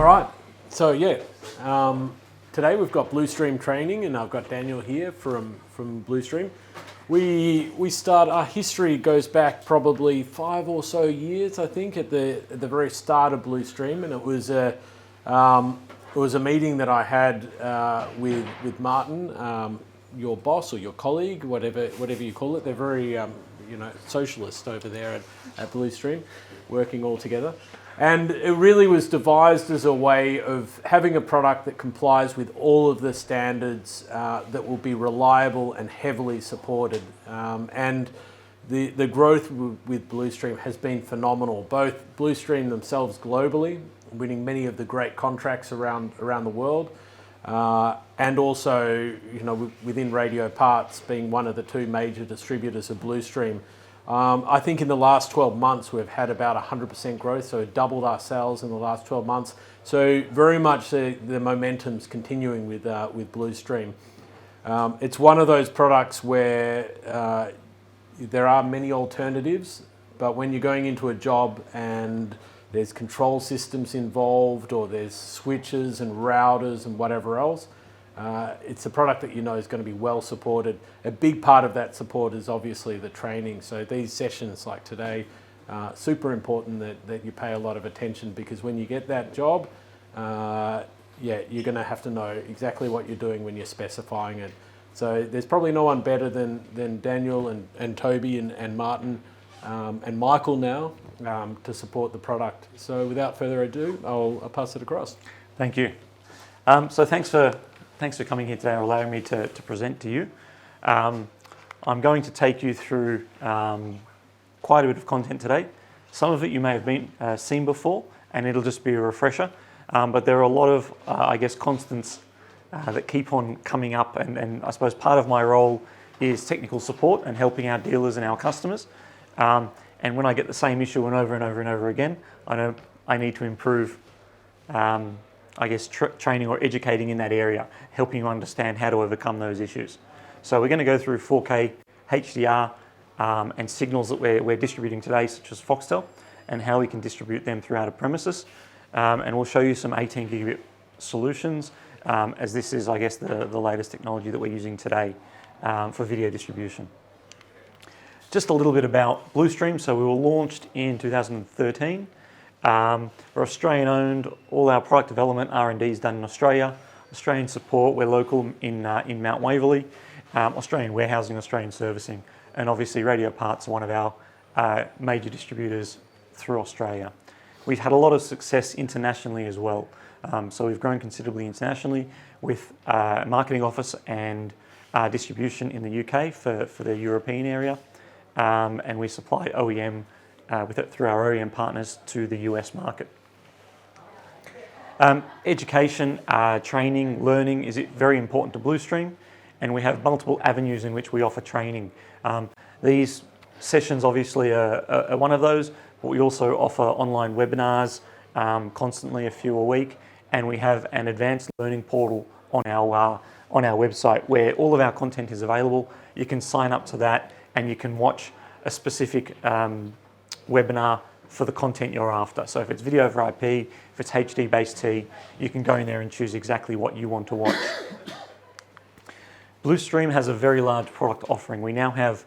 All right, so yeah, today we've got Blustream training, and I've got Daniel here from Blustream. Our history goes back probably 5 or so years, I think, at the very start of Blustream, and it was a meeting that I had with Martin, your boss or your colleague, whatever you call it. They're very socialist over there at Blustream, working all together. And it really was devised as a way of having a product that complies with all of the standards that will be reliable and heavily supported. And the growth with Blustream has been phenomenal. Both Blustream themselves globally, winning many of the great contracts around the world, and also within Radio Parts being one of the 2 major distributors of Blustream. I think in the last 12 months we've had about 100% growth, so doubled our sales in the last 12 months. So very much the momentum's continuing with Blustream. It's one of those products where there are many alternatives, but when you're going into a job and there's control systems involved, or there's switches and routers and whatever else, it's a product that is going to be well supported. A big part of that support is obviously the training. So these sessions like today, super important that you pay a lot of attention, because when you get that job, you're going to have to know exactly what you're doing when you're specifying it. So there's probably no one better than Daniel and Toby and Martin and Michael now to support the product. So without further ado, I'll pass it across. Thank you. So thanks for coming here today and allowing me to present to you. I'm going to take you through quite a bit of content today. Some of it you may have seen before, and it'll just be a refresher. But there are a lot of, constants that keep on coming up, and I suppose part of my role is technical support and helping our dealers and our customers. And when I get the same issue over and over and over again, I know I need to improve training or educating in that area, helping you understand how to overcome those issues. So we're going to go through 4K, HDR, and signals that we're distributing today, such as Foxtel, and how we can distribute them throughout a premises. And we'll show you some 18 gigabit solutions, as this is, the latest technology that we're using today for video distribution. Just a little bit about Blustream. So we were launched in 2013. We're Australian owned. All our product development R&D is done in Australia. Australian support, we're local in Mount Waverley. Australian warehousing, Australian servicing, and obviously Radio Parts are one of our major distributors through Australia. We've had a lot of success internationally as well. So we've grown considerably internationally with a marketing office and distribution in the UK for the European area. And we supply OEM through our OEM partners to the US market. Education, training, learning is very important to Blustream, and we have multiple avenues in which we offer training. These sessions obviously are one of those, but we also offer online webinars, constantly a few a week, and we have an advanced learning portal on our website where all of our content is available. You can sign up to that, and you can watch a specific webinar for the content you're after. So if it's video over IP, if it's HDBase-T, you can go in there and choose exactly what you want to watch. Blustream has a very large product offering. We now have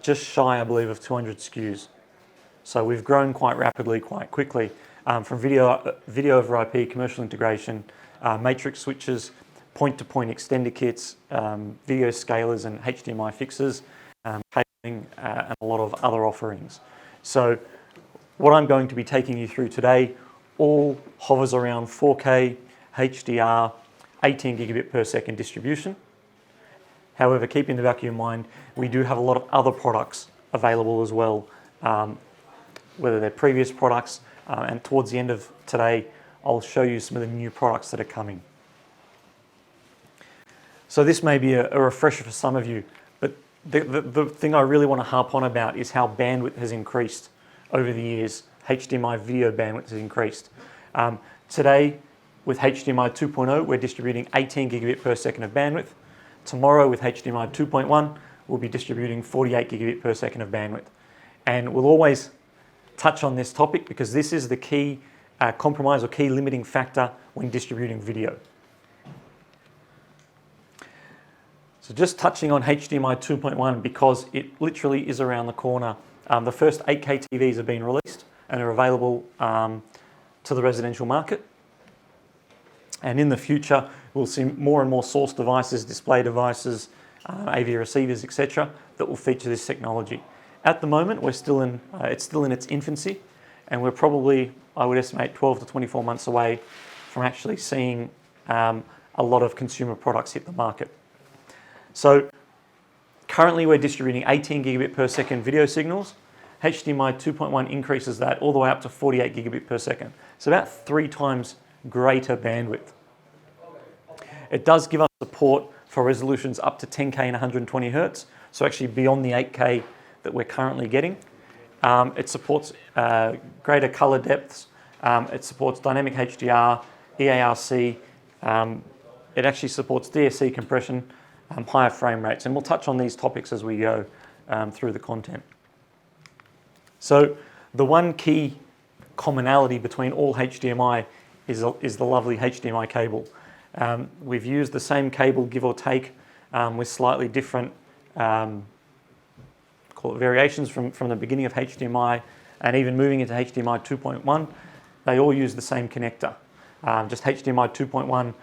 just shy, I believe, of 200 SKUs. So we've grown quite rapidly, quite quickly, from video over IP, commercial integration, matrix switches, point-to-point extender kits, video scalers and HDMI fixes, cabling, and a lot of other offerings. So what I'm going to be taking you through today all hovers around 4K, HDR, 18 gigabit per second distribution. However, keep in the back of your mind, we do have a lot of other products available as well, whether they're previous products, and towards the end of today, I'll show you some of the new products that are coming. So this may be a refresher for some of you, but the thing I really want to harp on about is how bandwidth has increased over the years. HDMI video bandwidth has increased. Today, with HDMI 2.0, we're distributing 18 gigabit per second of bandwidth. Tomorrow, with HDMI 2.1, we'll be distributing 48 gigabit per second of bandwidth. And we'll always touch on this topic because this is the key compromise or key limiting factor when distributing video. So just touching on HDMI 2.1 because it literally is around the corner. The first 8K TVs have been released and are available to the residential market. And in the future, we'll see more and more source devices, display devices, AV receivers, etc., that will feature this technology. At the moment, it's still in its infancy, and we're probably, I would estimate, 12 to 24 months away from actually seeing a lot of consumer products hit the market. So currently we're distributing 18 gigabit per second video signals. HDMI 2.1 increases that all the way up to 48 gigabit per second. It's about 3 times greater bandwidth. It does give us support for resolutions up to 10K and 120 Hertz, so actually beyond the 8K that we're currently getting. It supports greater color depths. It supports dynamic HDR, EARC. It actually supports DSC compression, higher frame rates, and we'll touch on these topics as we go through the content. So the one key commonality between all HDMI is the lovely Hdmi cable. We've used the same cable, give or take, with slightly different call it variations from the beginning of HDMI and even moving into HDMI 2.1. They all use the same connector. Just HDMI 2.1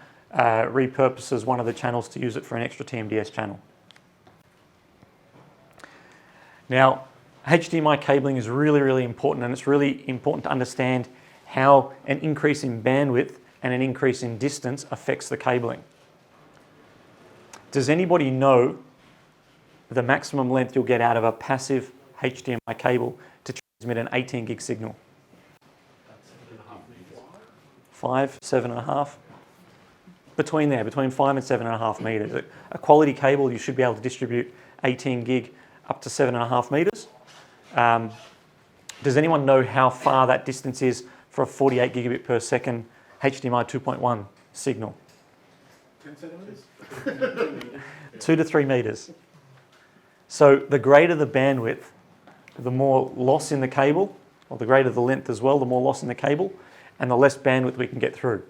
repurposes one of the channels to use it for an extra TMDS channel. Now, HDMI cabling is really, really important, and it's really important to understand how an increase in bandwidth and an increase in distance affects the cabling. Does anybody know the maximum length you'll get out of a passive HDMI cable to transmit an 18 gig signal? 5, 7.5? Between 5 and 7.5 meters. A quality cable, you should be able to distribute 18 gig up to 7.5 meters. Does anyone know how far that distance is for a 48 gigabit per second HDMI 2.1 signal? 10 centimeters? 2 to 3 meters. So the greater the bandwidth, the more loss in the cable, or the greater the length as well, the more loss in the cable, and the less bandwidth we can get through.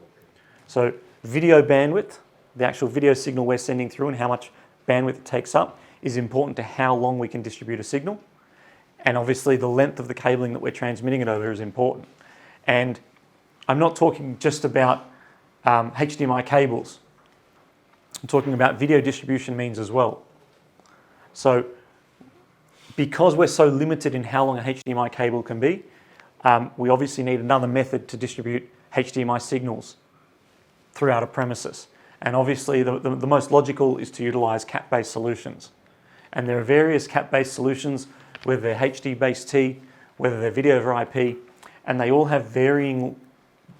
So video bandwidth, the actual video signal we're sending through and how much bandwidth it takes up, is important to how long we can distribute a signal. And obviously the length of the cabling that we're transmitting it over is important. And I'm not talking just about HDMI cables. I'm talking about video distribution means as well. So because we're so limited in how long a HDMI cable can be, we obviously need another method to distribute HDMI signals throughout a premises. And obviously the most logical is to utilize cap-based solutions. And there are various cap-based solutions, whether they're HDBase-T, whether they're video over IP, and they all have varying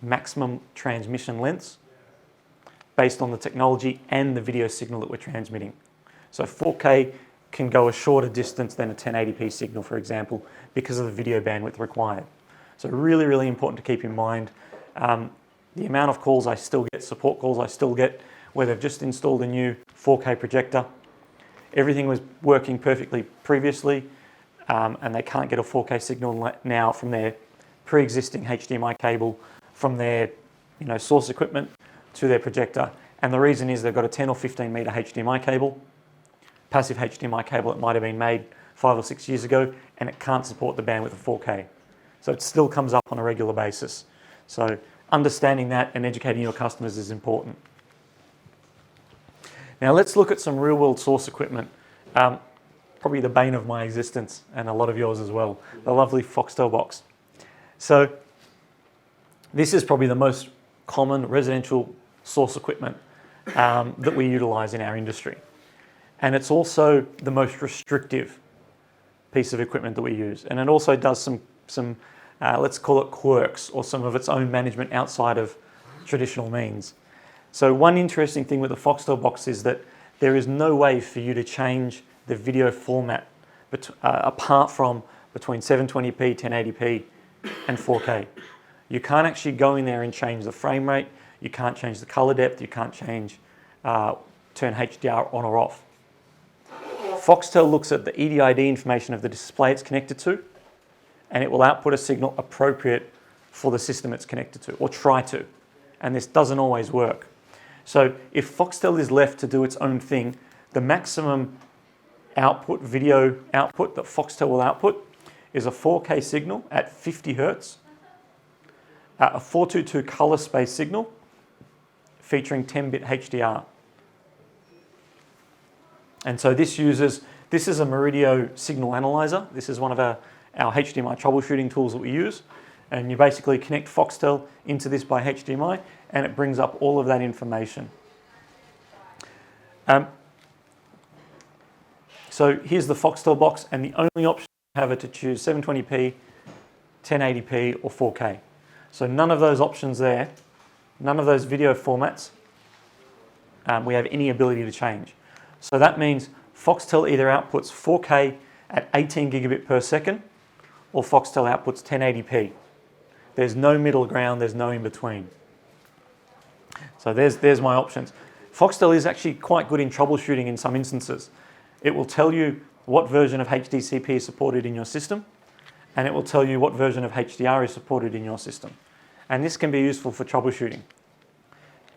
maximum transmission lengths based on the technology and the video signal that we're transmitting. So 4K can go a shorter distance than a 1080p signal, for example, because of the video bandwidth required. So really, really important to keep in mind. The amount of calls I still get, support calls I still get, where they've just installed a new 4K projector. Everything was working perfectly previously, and they can't get a 4K signal now from their pre-existing HDMI cable, from their source equipment to their projector. And the reason is they've got a 10 or 15 meter HDMI cable, passive HDMI cable that might have been made 5 or 6 years ago, and it can't support the bandwidth of 4K. So it still comes up on a regular basis. So understanding that and educating your customers is important. Now let's look at some real world source equipment. Probably the bane of my existence and a lot of yours as well, the lovely Foxtel box. So this is probably the most common residential source equipment that we utilize in our industry. And it's also the most restrictive piece of equipment that we use. And it also does some let's call it quirks, or some of its own management outside of traditional means. So one interesting thing with the Foxtel box is that there is no way for you to change the video format apart from between 720p, 1080p and 4K. You can't actually go in there and change the frame rate, you can't change the color depth, you can't change turn HDR on or off. Foxtel looks at the EDID information of the display it's connected to, and it will output a signal appropriate for the system it's connected to, or try to. And this doesn't always work. So if Foxtel is left to do its own thing, the maximum output, video output that Foxtel will output is a 4K signal at 50 Hertz, a 422 color space signal featuring 10-bit HDR. And so this is a Meridio signal analyzer. This is one of our HDMI troubleshooting tools that we use. And you basically connect Foxtel into this by HDMI, and it brings up all of that information. So here's the Foxtel box, and the only option you have are to choose 720p, 1080p, or 4K. So none of those options there, none of those video formats, we have any ability to change. So that means Foxtel either outputs 4K at 18 gigabit per second, or Foxtel outputs 1080p. There's no middle ground, there's no in between. So there's my options. Foxtel is actually quite good in troubleshooting in some instances. It will tell you what version of HDCP is supported in your system, and it will tell you what version of HDR is supported in your system. And this can be useful for troubleshooting,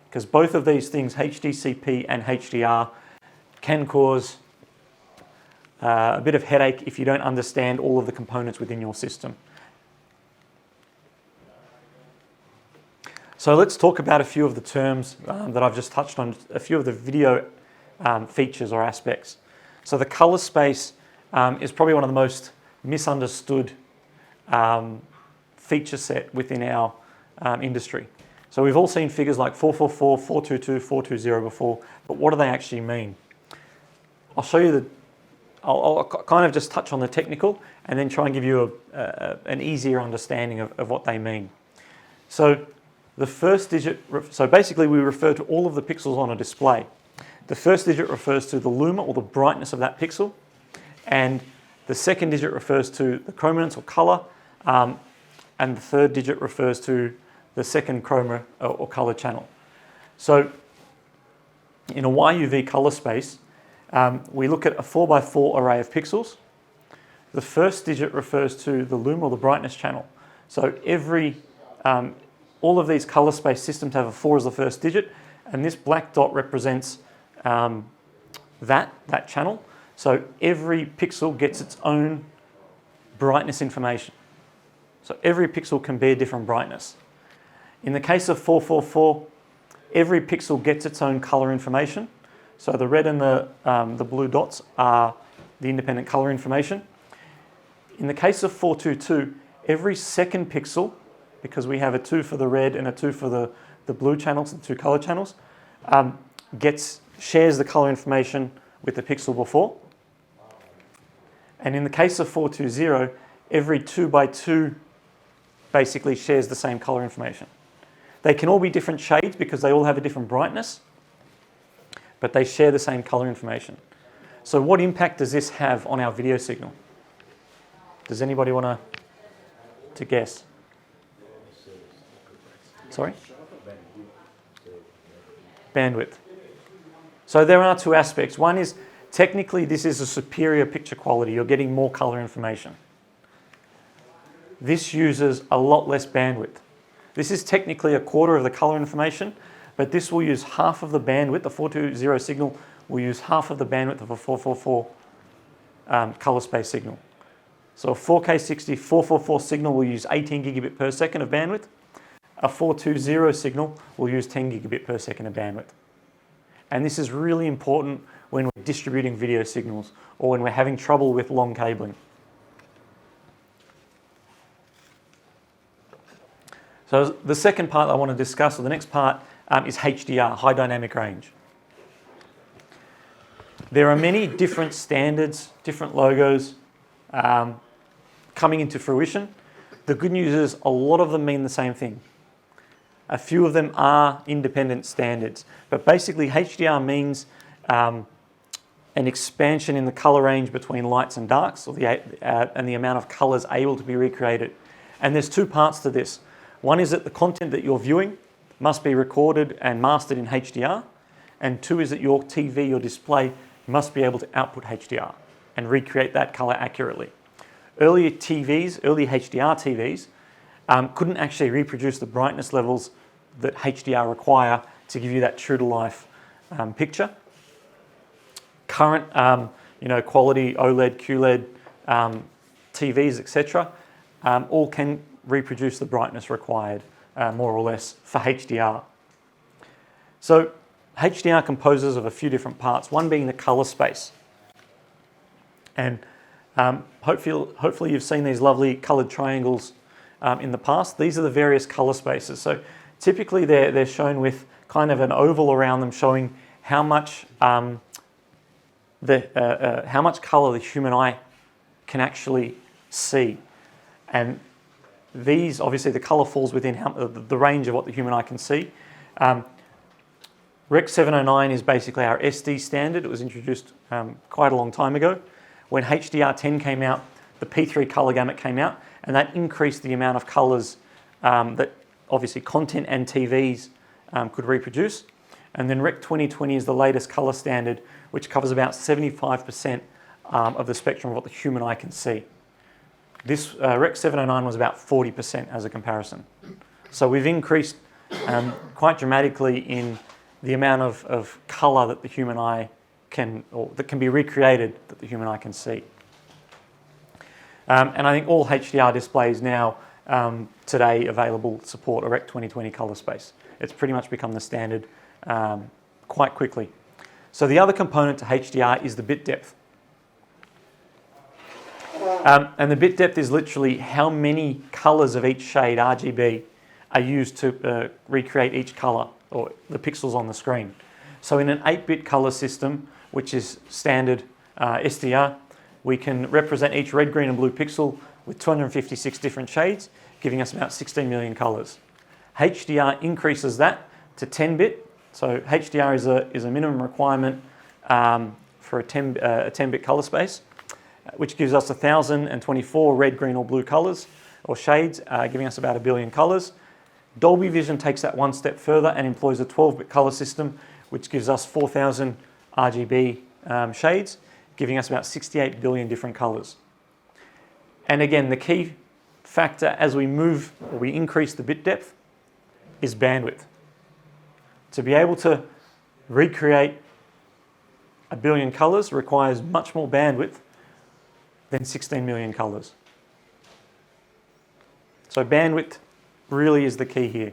because both of these things, HDCP and HDR, can cause a bit of headache if you don't understand all of the components within your system. So let's talk about a few of the terms that I've just touched on, a few of the video features or aspects. So the color space is probably one of the most misunderstood feature set within our industry. So we've all seen figures like 444, 422, 420 before, but what do they actually mean? I'll show you I'll kind of just touch on the technical and then try and give you an easier understanding of what they mean. So the first digit, so basically we refer to all of the pixels on a display. The first digit refers to the luma, or the brightness of that pixel, and the second digit refers to the chrominance or color, and the third digit refers to the second chroma or color channel. So in a YUV color space, we look at a 4x4 array of pixels. The first digit refers to the luma, or the brightness channel. So all of these color space systems have a 4 as the first digit, and this black dot represents that channel. So every pixel gets its own brightness information. So every pixel can be a different brightness. In the case of 444, every pixel gets its own color information. So the red and the blue dots are the independent color information. In the case of 422, every second pixel, because we have a 2 for the red and a 2 for the blue channels, the 2 color channels, shares the color information with the pixel before. And in the case of 420, every 2x2 basically shares the same color information. They can all be different shades because they all have a different brightness, but they share the same color information. So what impact does this have on our video signal? Does anybody want to guess? Sorry? Bandwidth. So there are two aspects. One is, technically this is a superior picture quality. You're getting more color information. This uses a lot less bandwidth. This is technically a quarter of the color information, but this will use half of the bandwidth. The 420 signal will use half of the bandwidth of a 444 color space signal. So a 4K 60 444 signal will use 18 gigabit per second of bandwidth. A 420 signal will use 10 gigabit per second of bandwidth. And this is really important when we're distributing video signals or when we're having trouble with long cabling. So the second part I want to discuss, or the next part, is HDR, high dynamic range. There are many different standards, different logos coming into fruition. The good news is a lot of them mean the same thing. A few of them are independent standards, but basically HDR means an expansion in the color range between lights and darks, or and the amount of colors able to be recreated. And there's two parts to this. One is that the content that you're viewing must be recorded and mastered in HDR, and two is that your TV, your display, must be able to output HDR and recreate that color accurately. Early HDR TVs couldn't actually reproduce the brightness levels that HDR require to give you that true-to-life picture. Current, quality OLED, QLED TVs, etc., all can reproduce the brightness required, more or less, for HDR. So HDR composes of a few different parts, one being the color space. And hopefully you've seen these lovely colored triangles in the past. These are the various color spaces. So typically they're shown with kind of an oval around them showing how much color the human eye can actually see. And these, obviously the color falls within the range of what the human eye can see. Rec. 709 is basically our SD standard. It was introduced quite a long time ago. When HDR10 came out, the P3 color gamut came out, and that increased the amount of colors that obviously content and TVs could reproduce. And then Rec. 2020 is the latest color standard, which covers about 75% of the spectrum of what the human eye can see. This Rec. 709 was about 40% as a comparison. So we've increased quite dramatically in the amount of color that the human eye can, or that can be recreated, that the human eye can see. And I think all HDR displays now today available support a Rec. 2020 color space. It's pretty much become the standard quite quickly. So the other component to HDR is the bit depth. And the bit depth is literally how many colors of each shade RGB are used to recreate each color or the pixels on the screen. So in an 8-bit color system, which is standard SDR, we can represent each red, green and blue pixel with 256 different shades, giving us about 16 million colors. HDR increases that to 10-bit. So HDR is a minimum requirement for a 10-bit color space, which gives us 1,024 red, green or blue colors or shades, giving us about 1 billion colors. Dolby Vision takes that one step further and employs a 12-bit color system, which gives us 4,000 RGB shades, giving us about 68 billion different colors. And again, the key factor as we increase the bit depth is bandwidth. To be able to recreate 1 billion colors requires much more bandwidth than 16 million colors. So bandwidth really is the key here.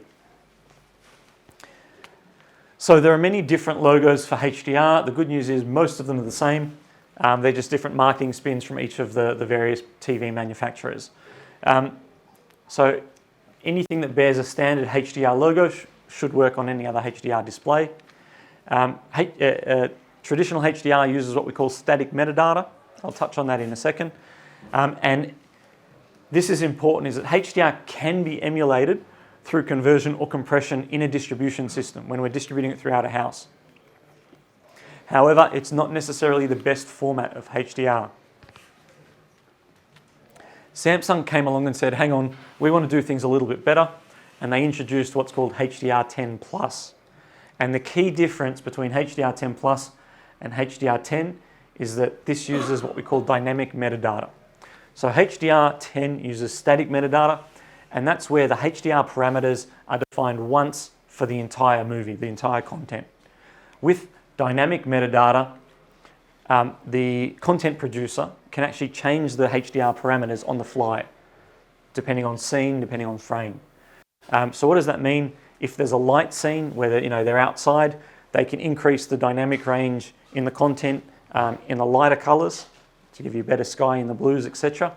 So there are many different logos for HDR. The good news is most of them are the same. They're just different marketing spins from each of the various TV manufacturers. So anything that bears a standard HDR logo should work on any other HDR display. Traditional HDR uses what we call static metadata. I'll touch on that in a second. And this is important, is that HDR can be emulated through conversion or compression in a distribution system when we're distributing it throughout a house. However, it's not necessarily the best format of HDR. Samsung came along and said, hang on, we want to do things a little bit better, and they introduced what's called HDR10 Plus. And the key difference between HDR10 Plus and HDR10 is that this uses what we call dynamic metadata. So HDR10 uses static metadata, and that's where the HDR parameters are defined once for the entire movie, the entire content. With dynamic metadata, the content producer can actually change the HDR parameters on the fly, depending on scene, depending on frame. So what does that mean? If there's a light scene where they're outside, they can increase the dynamic range in the content in the lighter colors to give you better sky in the blues, etc.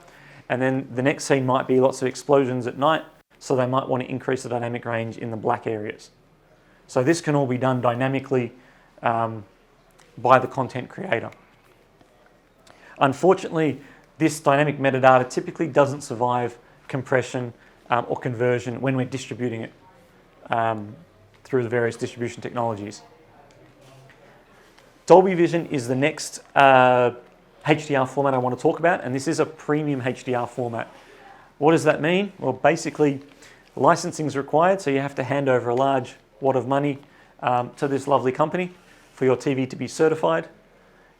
And then the next scene might be lots of explosions at night, so they might want to increase the dynamic range in the black areas. So this can all be done dynamically by the content creator. Unfortunately, this dynamic metadata typically doesn't survive compression or conversion when we're distributing it through the various distribution technologies. Dolby Vision is the next HDR format I want to talk about, and this is a premium HDR format. What does that mean? Well, basically, licensing is required, so you have to hand over a large wad of money to this lovely company for your TV to be certified.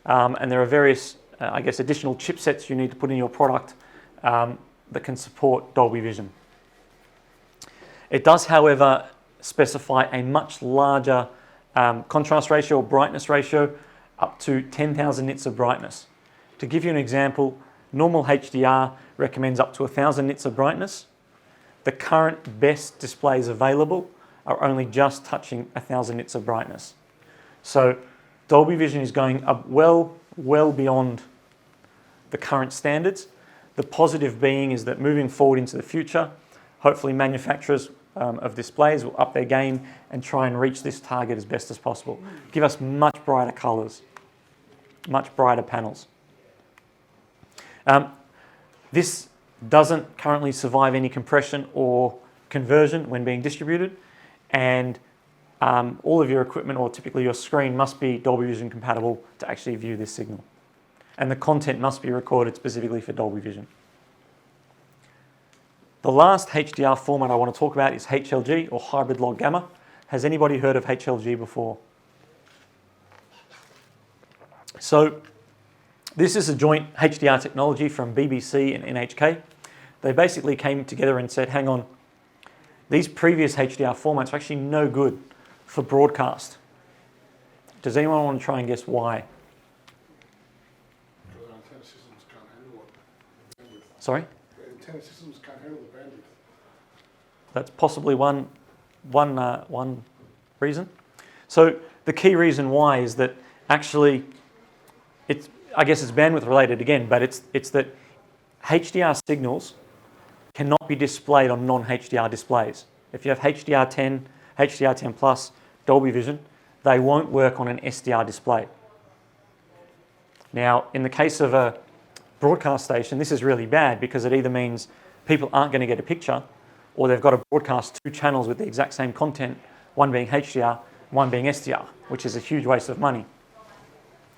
And there are various, additional chipsets you need to put in your product that can support Dolby Vision. It does, however, specify a much larger contrast ratio or brightness ratio, up to 10,000 nits of brightness. To give you an example, normal HDR recommends up to 1,000 nits of brightness. The current best displays available are only just touching 1,000 nits of brightness. So Dolby Vision is going up well beyond the current standards. The positive being is that moving forward into the future, hopefully manufacturers of displays will up their game and try and reach this target as best as possible. Give us much brighter colors, much brighter panels. This doesn't currently survive any compression or conversion when being distributed, and all of your equipment, or typically your screen, must be Dolby Vision compatible to actually view this signal. And the content must be recorded specifically for Dolby Vision. The last HDR format I want to talk about is HLG, or hybrid log gamma. Has anybody heard of HLG before? So this is a joint HDR technology from BBC and NHK. They basically came together and said, hang on, these previous HDR formats are actually no good for broadcast. Does anyone want to try and guess why? The antenna systems can't handle it. Sorry? The antenna systems can't handle the bandwidth. That's possibly one reason. So the key reason why is that actually, I guess it's bandwidth related again, but it's that HDR signals cannot be displayed on non-HDR displays. If you have HDR10, HDR10 Plus, Dolby Vision, they won't work on an SDR display. Now, in the case of a broadcast station, this is really bad because it either means people aren't going to get a picture, or they've got to broadcast two channels with the exact same content, one being HDR, one being SDR, which is a huge waste of money.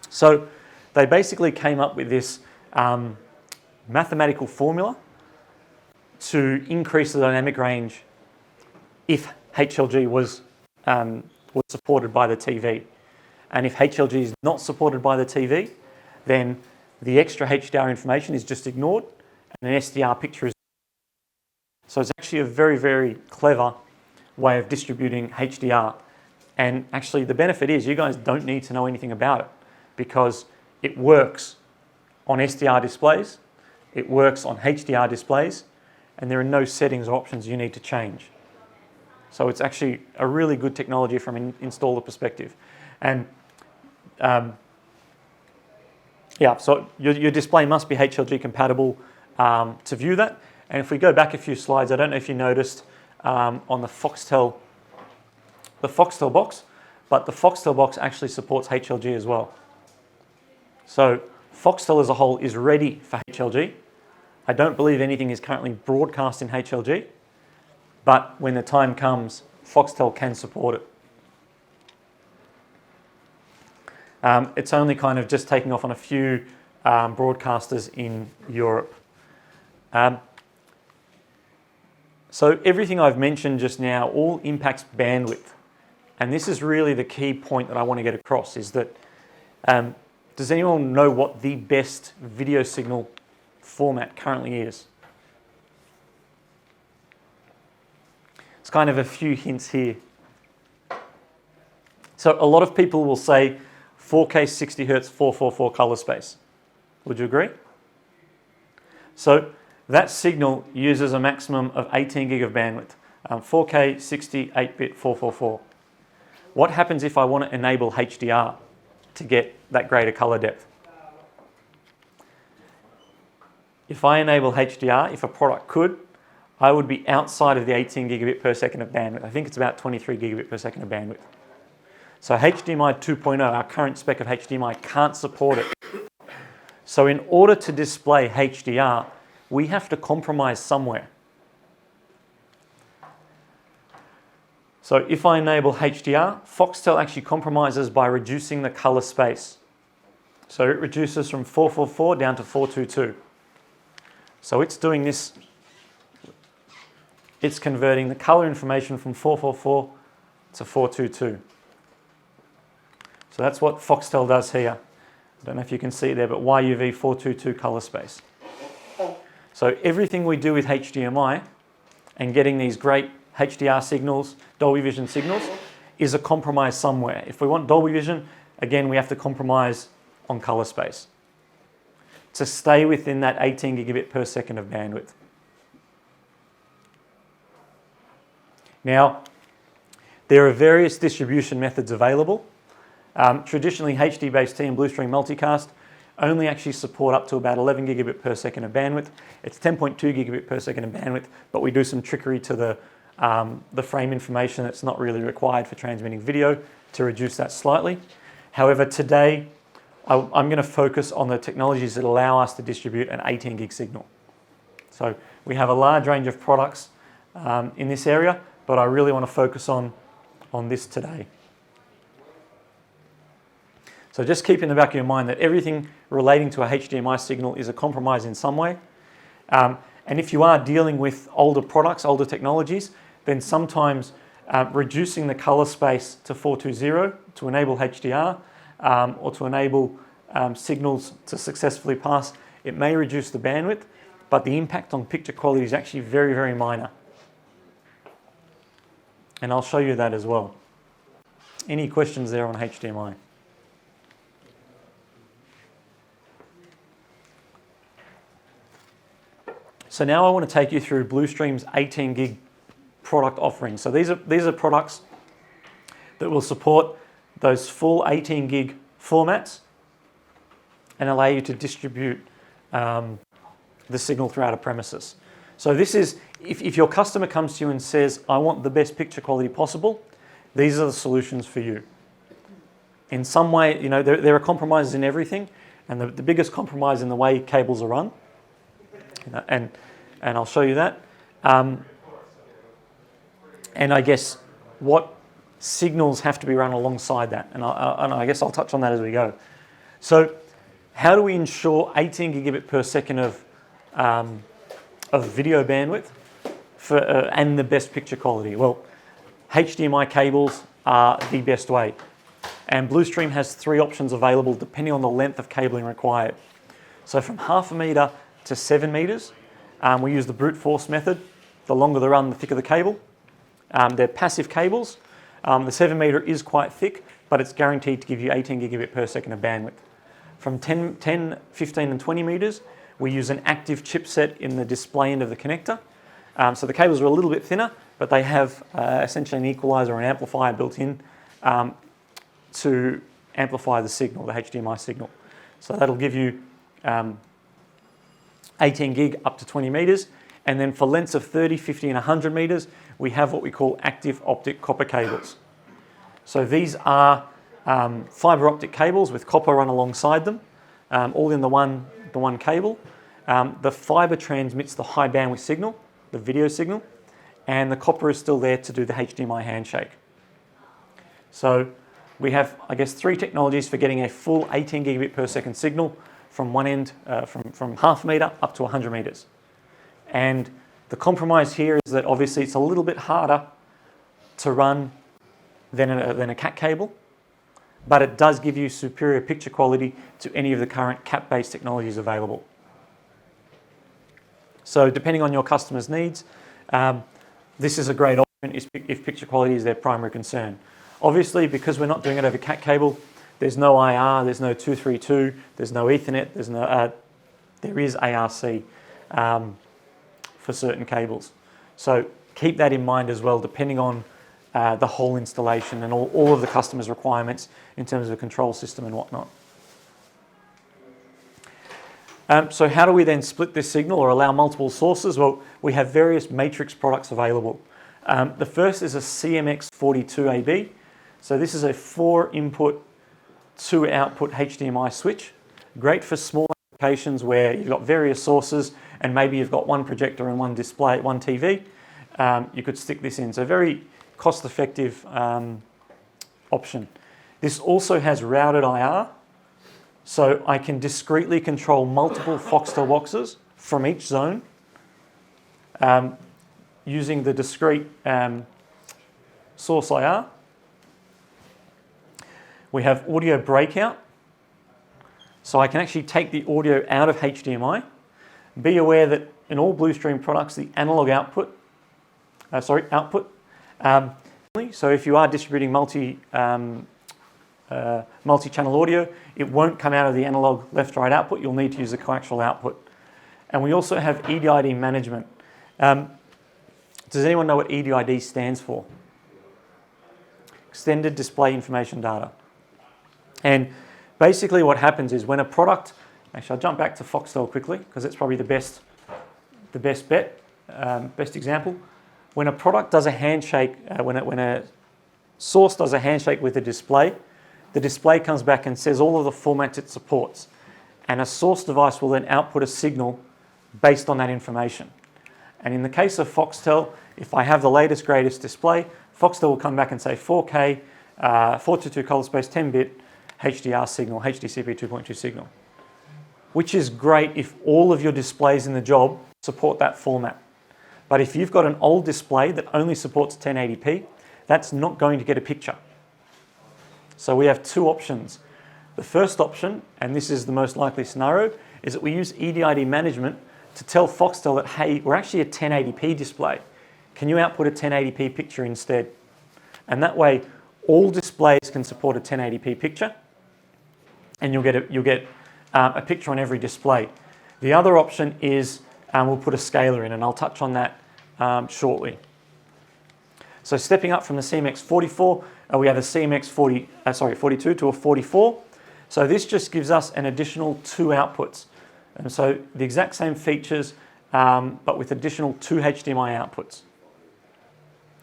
So they basically came up with this mathematical formula to increase the dynamic range if HLG was supported by the TV. And if HLG is not supported by the TV, then the extra HDR information is just ignored and an SDR picture is. So it's actually a very, very clever way of distributing HDR. And actually the benefit is you guys don't need to know anything about it because it works on SDR displays, it works on HDR displays, and there are no settings or options you need to change. So it's actually a really good technology from an installer perspective. And yeah, so your display must be HLG compatible to view that. And if we go back a few slides, I don't know if you noticed on the Foxtel box, but the Foxtel box actually supports HLG as well. So Foxtel as a whole is ready for HLG. I don't believe anything is currently broadcast in HLG, but when the time comes, Foxtel can support it. It's only kind of just taking off on a few broadcasters in Europe. So everything I've mentioned just now all impacts bandwidth. And this is really the key point that I want to get across is that does anyone know what the best video signal format currently is? It's kind of a few hints here. So a lot of people will say 4K 60 Hz 444 color space. Would you agree? So that signal uses a maximum of 18 gig of bandwidth. 4K 60 8-bit 444. What happens if I want to enable HDR to get that greater color depth? If I enable HDR, if a product could, I would be outside of the 18 gigabit per second of bandwidth. I think it's about 23 gigabit per second of bandwidth. So HDMI 2.0, our current spec of HDMI, can't support it. So in order to display HDR, we have to compromise somewhere. So if I enable HDR, Foxtel actually compromises by reducing the color space. So it reduces from 444 down to 422. So it's doing this. It's converting the color information from 444 to 422. So that's what Foxtel does here. I don't know if you can see it there, but YUV 422 color space. So everything we do with HDMI and getting these great HDR signals, Dolby Vision signals, is a compromise somewhere. If we want Dolby Vision, again, we have to compromise on color space to stay within that 18 gigabit per second of bandwidth. Now, there are various distribution methods available. Traditionally, HDBase-T and Blustream Multicast only actually support up to about 11 gigabit per second of bandwidth. It's 10.2 gigabit per second of bandwidth, but we do some trickery to the frame information that's not really required for transmitting video to reduce that slightly. However, today, I'm going to focus on the technologies that allow us to distribute an 18 gig signal. So we have a large range of products in this area, but I really want to focus on this today. So just keep in the back of your mind that everything relating to a HDMI signal is a compromise in some way. And if you are dealing with older products, older technologies, then sometimes reducing the color space to 420 to enable HDR or to enable signals to successfully pass, it may reduce the bandwidth, but the impact on picture quality is actually very, very minor. And I'll show you that as well. Any questions there on HDMI? So now I want to take you through Blustream's 18 gig product offering. So these are products that will support those full 18 gig formats and allow you to distribute the signal throughout a premises. So this is, if your customer comes to you and says, I want the best picture quality possible, these are the solutions for you. In some way, you know, there are compromises in everything, and the biggest compromise in the way cables are run, you know, and I'll show you that. And I guess what signals have to be run alongside that, and I guess I'll touch on that as we go. So how do we ensure 18 gigabit per second of video bandwidth and the best picture quality? Well, HDMI cables are the best way. And Blustream has 3 options available depending on the length of cabling required. So from 0.5 meter to 7 meters, we use the brute force method. The longer the run, the thicker the cable. They're passive cables. The 7 meter is quite thick, but it's guaranteed to give you 18 gigabit per second of bandwidth. From 10, 15 and 20 meters, we use an active chipset in the display end of the connector. So the cables are a little bit thinner, but they have essentially an equalizer or an amplifier built in to amplify the signal, the HDMI signal. So that'll give you 18 gig up to 20 meters. And then for lengths of 30, 50 and 100 meters, we have what we call active optic copper cables. So these are fiber optic cables with copper run alongside them, all in the one cable. The fiber transmits the high bandwidth signal, the video signal, and the copper is still there to do the HDMI handshake. So we have, I guess, 3 technologies for getting a full 18 gigabit per second signal from one end, from 0.5 meter up to 100 meters. And the compromise here is that obviously it's a little bit harder to run than a CAT cable, but it does give you superior picture quality to any of the current CAT-based technologies available. So depending on your customer's needs, this is a great option if picture quality is their primary concern. Obviously, because we're not doing it over CAT cable, there's no IR, there's no 232, there's no Ethernet, there is ARC for certain cables. So keep that in mind as well, depending on the whole installation and all of the customer's requirements in terms of a control system and whatnot. So how do we then split this signal or allow multiple sources? Well, we have various matrix products available. The first is a CMX42AB. So this is a 4 input, 2 output HDMI switch. Great for small applications where you've got various sources and maybe you've got one projector and one display, one TV. You could stick this in. So very cost-effective option. This also has routed IR. So I can discretely control multiple Foxtel boxes from each zone using the discrete source IR. We have audio breakout. So I can actually take the audio out of HDMI. Be aware that in all Blustream products, the analog output output. So if you are distributing multi-channel audio, it won't come out of the analog left-right output. You'll need to use the coaxial output. And we also have Edid Management. Does anyone know what EDID stands for? Extended Display Information Data. And basically what happens is when a product, actually I'll jump back to Foxtel quickly because it's probably the best bet, best example. When a product does a handshake, when a source does a handshake with the display comes back and says all of the formats it supports. And a source device will then output a signal based on that information. And in the case of Foxtel, if I have the latest, greatest display, Foxtel will come back and say 4K, 422 color space, 10-bit HDR signal, HDCP 2.2 signal, which is great if all of your displays in the job support that format. But if you've got an old display that only supports 1080p, that's not going to get a picture. So we have two options. The first option, and this is the most likely scenario, is that we use Edid Management to tell Foxtel that, hey, we're actually a 1080p display. Can you output a 1080p picture instead? And that way, all displays can support a 1080p picture, and you'll get a picture on every display. The other option is we'll put a scaler in, and I'll touch on that shortly. So stepping up from the CMX44, we have a CMX42 to a 44. So this just gives us an additional 2 outputs. And so the exact same features, but with additional 2 HDMI outputs.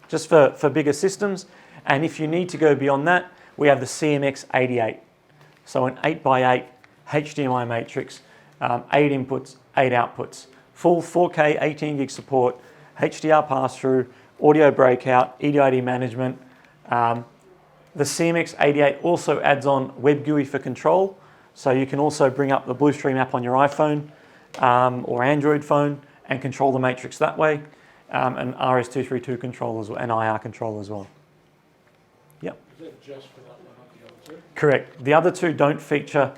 Just for bigger systems. And if you need to go beyond that, we have the CMX88. So an 8x8 HDMI matrix, 8 inputs, 8 outputs. Full 4K 18 gig support, HDR pass-through, audio breakout, Edid management. The CMX88 also adds on Web GUI for control. So you can also bring up the Blustream app on your iPhone or Android phone and control the matrix that way. An RS-232 control as well, an IR control as well. Yep. Is that just for that one, not the other two? Correct. The other two don't feature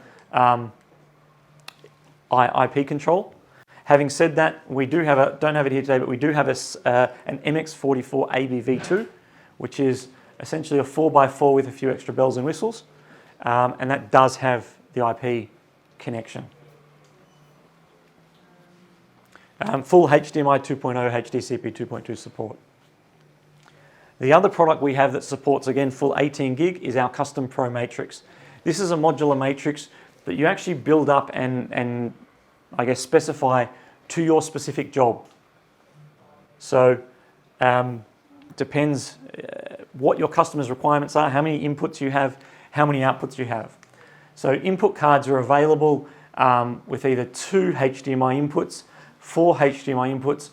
IP control. Having said that, we don't have it here today, but we do have an MX44 ABV2, which is essentially a 4x4 with a few extra bells and whistles, and that does have the IP connection. Full HDMI 2.0, Hdcp 2.2 support. The other product we have that supports, again, full 18 gig is our Custom Pro Matrix. This is a modular matrix that you actually build up and I guess, specify to your specific job. So depends what your customer's requirements are, how many inputs you have, how many outputs you have. So input cards are available with either 2 HDMI inputs, 4 HDMI inputs,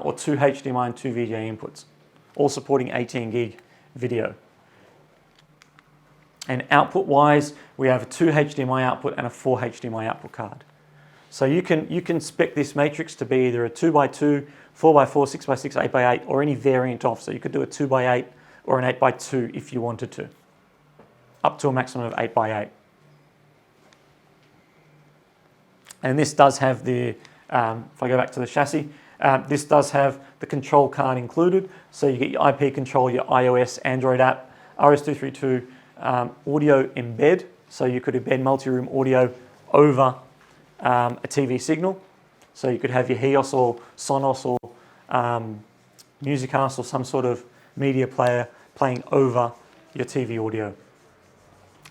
or 2 HDMI and 2 VGA inputs, all supporting 18 gig video. And output-wise, we have a 2 HDMI output and a 4 HDMI output card. So you can spec this matrix to be either a 2x2, 4x4, 6x6, 8x8, or any variant of. So you could do a 2x8 or an 8x2 if you wanted to, up to a maximum of 8x8. And this does have the, if I go back to the chassis, this does have the control card included. So you get your IP control, your iOS, Android app, RS-232, audio embed. So you could embed multi-room audio over a TV signal. So you could have your HEOS or Sonos or Musicast or some sort of media player playing over your TV audio,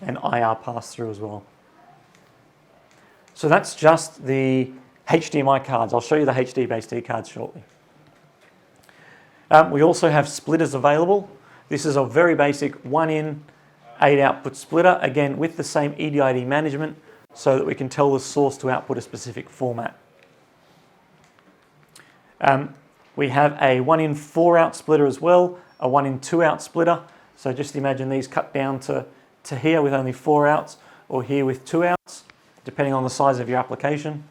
and IR pass-through as well. So that's just the HDMI cards. I'll show you the HDBase-T cards shortly. We also have splitters available. This is a very basic 1-in, 8-output splitter, again with the same Edid management, so that we can tell the source to output a specific format. We have a 1-in, 4-out splitter as well, a 1-in, 2-out splitter. So just imagine these cut down to here with only 4 outs, or here with 2 outs, depending on the size of your application.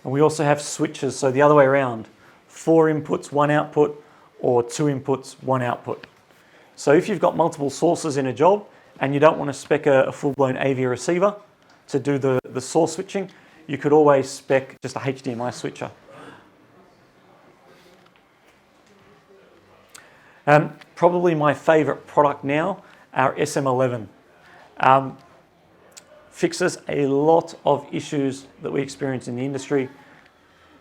And we also have switches, so the other way around, 4 inputs, 1 output, or 2 inputs, 1 output. So if you've got multiple sources in a job and you don't want to spec a full-blown AV receiver to do the source switching, you could always spec just a HDMI switcher. Probably my favorite product now, our SM11. Fixes a lot of issues that we experience in the industry,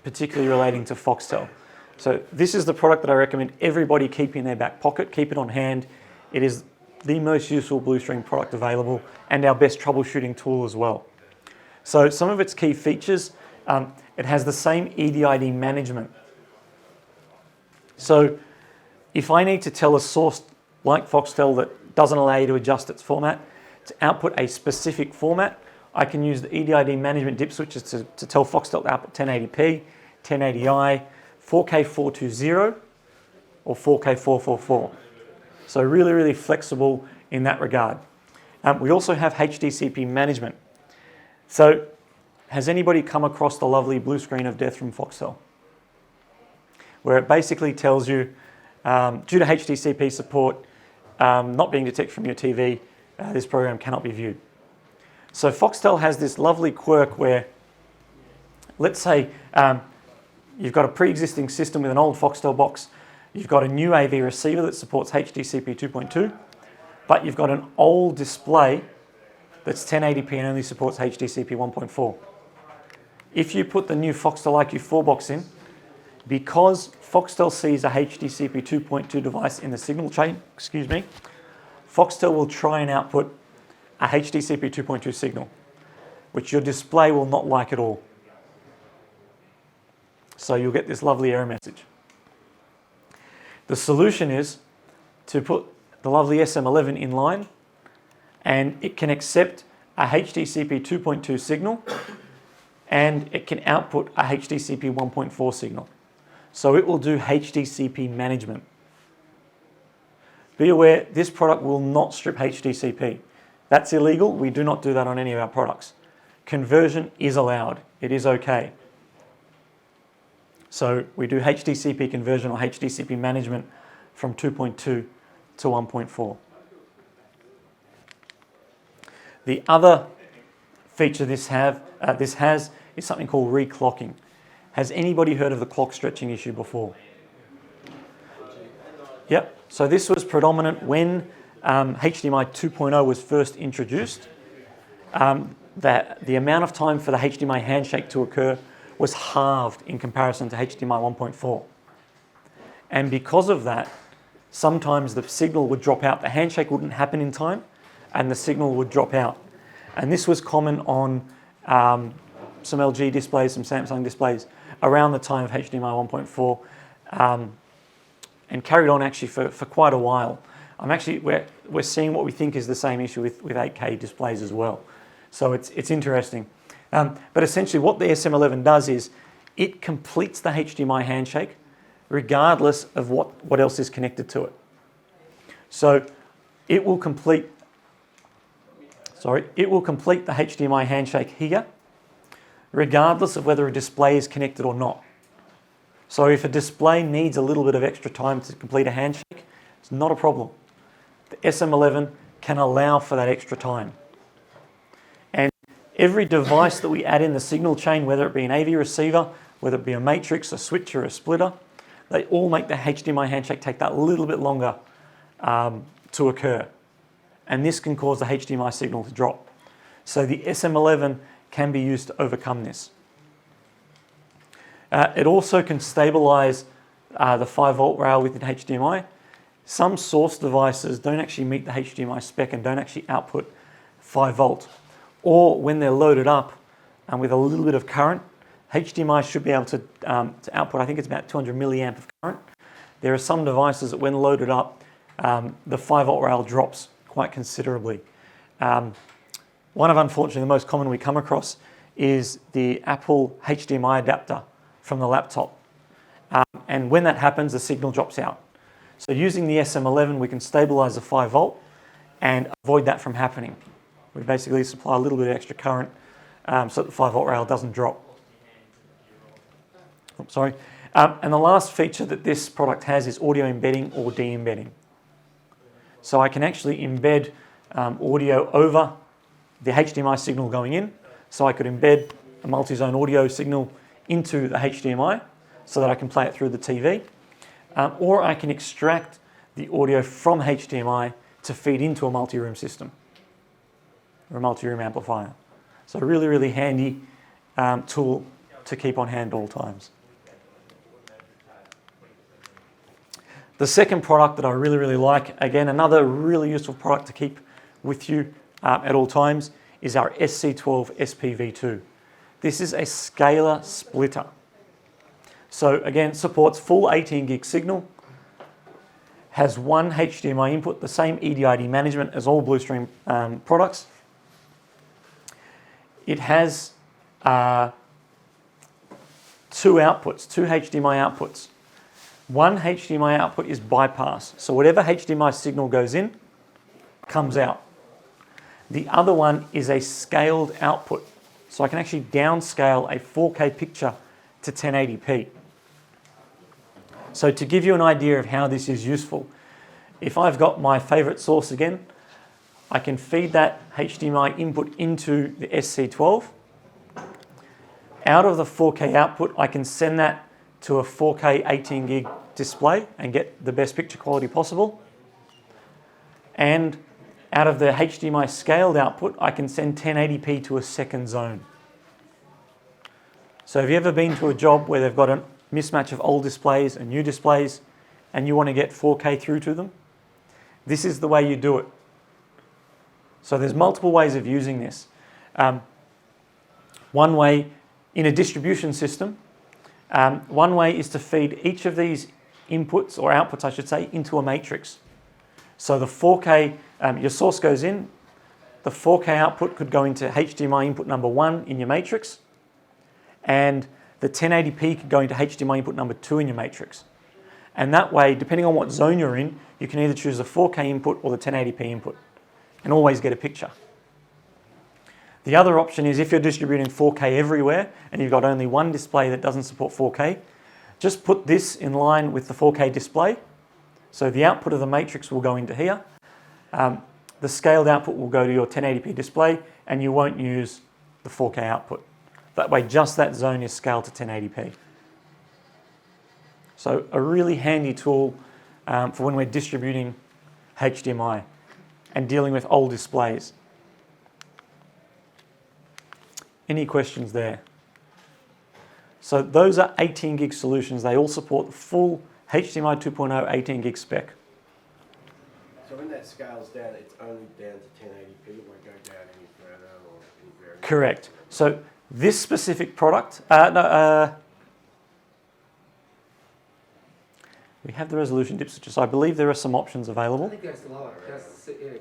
particularly relating to Foxtel. So this is the product that I recommend everybody keep in their back pocket, keep it on hand. It is the most useful Blustream product available and our best troubleshooting tool as well. So some of its key features, it has the same Edid management. So if I need to tell a source like Foxtel that doesn't allow you to adjust its format to output a specific format, I can use the Hdmi Management dip switches to tell Foxtel to output 1080p, 1080i, 4K 420 or 4K 444. So really, really flexible in that regard. We also have Hdcp Management. So has anybody come across the lovely blue screen of death from Foxtel? Where it basically tells you, due to Hdcp support not being detected from your TV, this program cannot be viewed. So Foxtel has this lovely quirk where, let's say you've got a pre-existing system with an old Foxtel box, you've got a new AV receiver that supports Hdcp 2.2, but you've got an old display that's 1080p and only supports Hdcp 1.4. If you put the new Foxtel IQ4 box in, because Foxtel sees a Hdcp 2.2 device in the signal chain, Foxtel will try and output a Hdcp 2.2 signal, which your display will not like at all. So you'll get this lovely error message. The solution is to put the lovely SM11 in line, and it can accept a Hdcp 2.2 signal and it can output a Hdcp 1.4 signal. So it will do Hdcp management. Be aware, this product will not strip Hdcp. That's illegal. We do not do that on any of our products. Conversion is allowed. It is okay. So we do Hdcp conversion or Hdcp management from 2.2 to 1.4. The other feature this has is something called reclocking. Has anybody heard of the clock stretching issue before? Yep. So this was predominant when HDMI 2.0 was first introduced. That the amount of time for the HDMI handshake to occur was halved in comparison to HDMI 1.4. And because of that, sometimes the signal would drop out. The handshake wouldn't happen in time and the signal would drop out. And this was common on some LG displays, some Samsung displays around the time of HDMI 1.4 and carried on actually for quite a while. We're seeing what we think is the same issue with 8K displays as well. So it's interesting. But essentially what the SM11 does is it completes the HDMI handshake regardless of what else is connected to it. So it will complete the HDMI handshake here regardless of whether a display is connected or not. So if a display needs a little bit of extra time to complete a handshake, it's not a problem. The SM11 can allow for that extra time. And every device that we add in the signal chain, whether it be an AV receiver, whether it be a matrix, a switch, or a splitter, they all make the HDMI handshake take that little bit longer to occur. And this can cause the HDMI signal to drop. So the SM11 can be used to overcome this. It also can stabilize the 5-volt rail within HDMI. Some source devices don't actually meet the HDMI spec and don't actually output 5 volt. Or when they're loaded up with a little bit of current, HDMI should be able to output, I think it's about 200 milliamp of current. There are some devices that when loaded up, the 5-volt rail drops quite considerably. One of, unfortunately, the most common we come across is the Apple HDMI adapter from the laptop. And when that happens, the signal drops out. So using the SM11, we can stabilize the 5 volt and avoid that from happening. We basically supply a little bit of extra current so that the 5 volt rail doesn't drop. Oops, sorry. And the last feature that this product has is audio embedding or de-embedding. So I can actually embed audio over the HDMI signal going in. So I could embed a multi-zone audio signal into the HDMI so that I can play it through the TV. Or I can extract the audio from HDMI to feed into a multi-room system or a multi-room amplifier. So a really, really handy tool to keep on hand at all times. The second product that I really, really like, again, another really useful product to keep with you at all times, is our SC12 SPV2. This is a scalar splitter. So again, it supports full 18 gig signal, has one HDMI input, the same Edid Management as all Blustream products. It has two outputs, two HDMI outputs. One HDMI output is bypass, so whatever HDMI signal goes in, comes out. The other one is a scaled output, so I can actually downscale a 4K picture to 1080p. So to give you an idea of how this is useful, if I've got my favorite source again, I can feed that HDMI input into the SC12. Out of the 4K output, I can send that to a 4K 18 gig display and get the best picture quality possible. And out of the HDMI scaled output, I can send 1080p to a second zone. So have you ever been to a job where they've got a mismatch of old displays and new displays and you want to get 4K through to them? This is the way you do it. So there's multiple ways of using this. One way, in a distribution system, one way is to feed each of these inputs, or outputs I should say, into a matrix. So the 4K, your source goes in, the 4K output could go into HDMI input number 1 in your matrix, and the 1080p could go into HDMI input number 2 in your matrix. And that way, depending on what zone you're in, you can either choose the 4K input or the 1080p input, and always get a picture. The other option is if you're distributing 4K everywhere and you've got only one display that doesn't support 4K, just put this in line with the 4K display. So the output of the matrix will go into here. The scaled output will go to your 1080p display, and you won't use the 4K output. That way, just that zone is scaled to 1080p. So a really handy tool for when we're distributing HDMI and dealing with old displays. Any questions there? So those are 18 gig solutions. They all support the full HDMI 2.0 18 gig spec. So when that scales down, it's only down to 1080p, it won't go down any further or any variation? Correct. So this specific product, we have the resolution dip switcher, so I believe there are some options available. I think that's lower.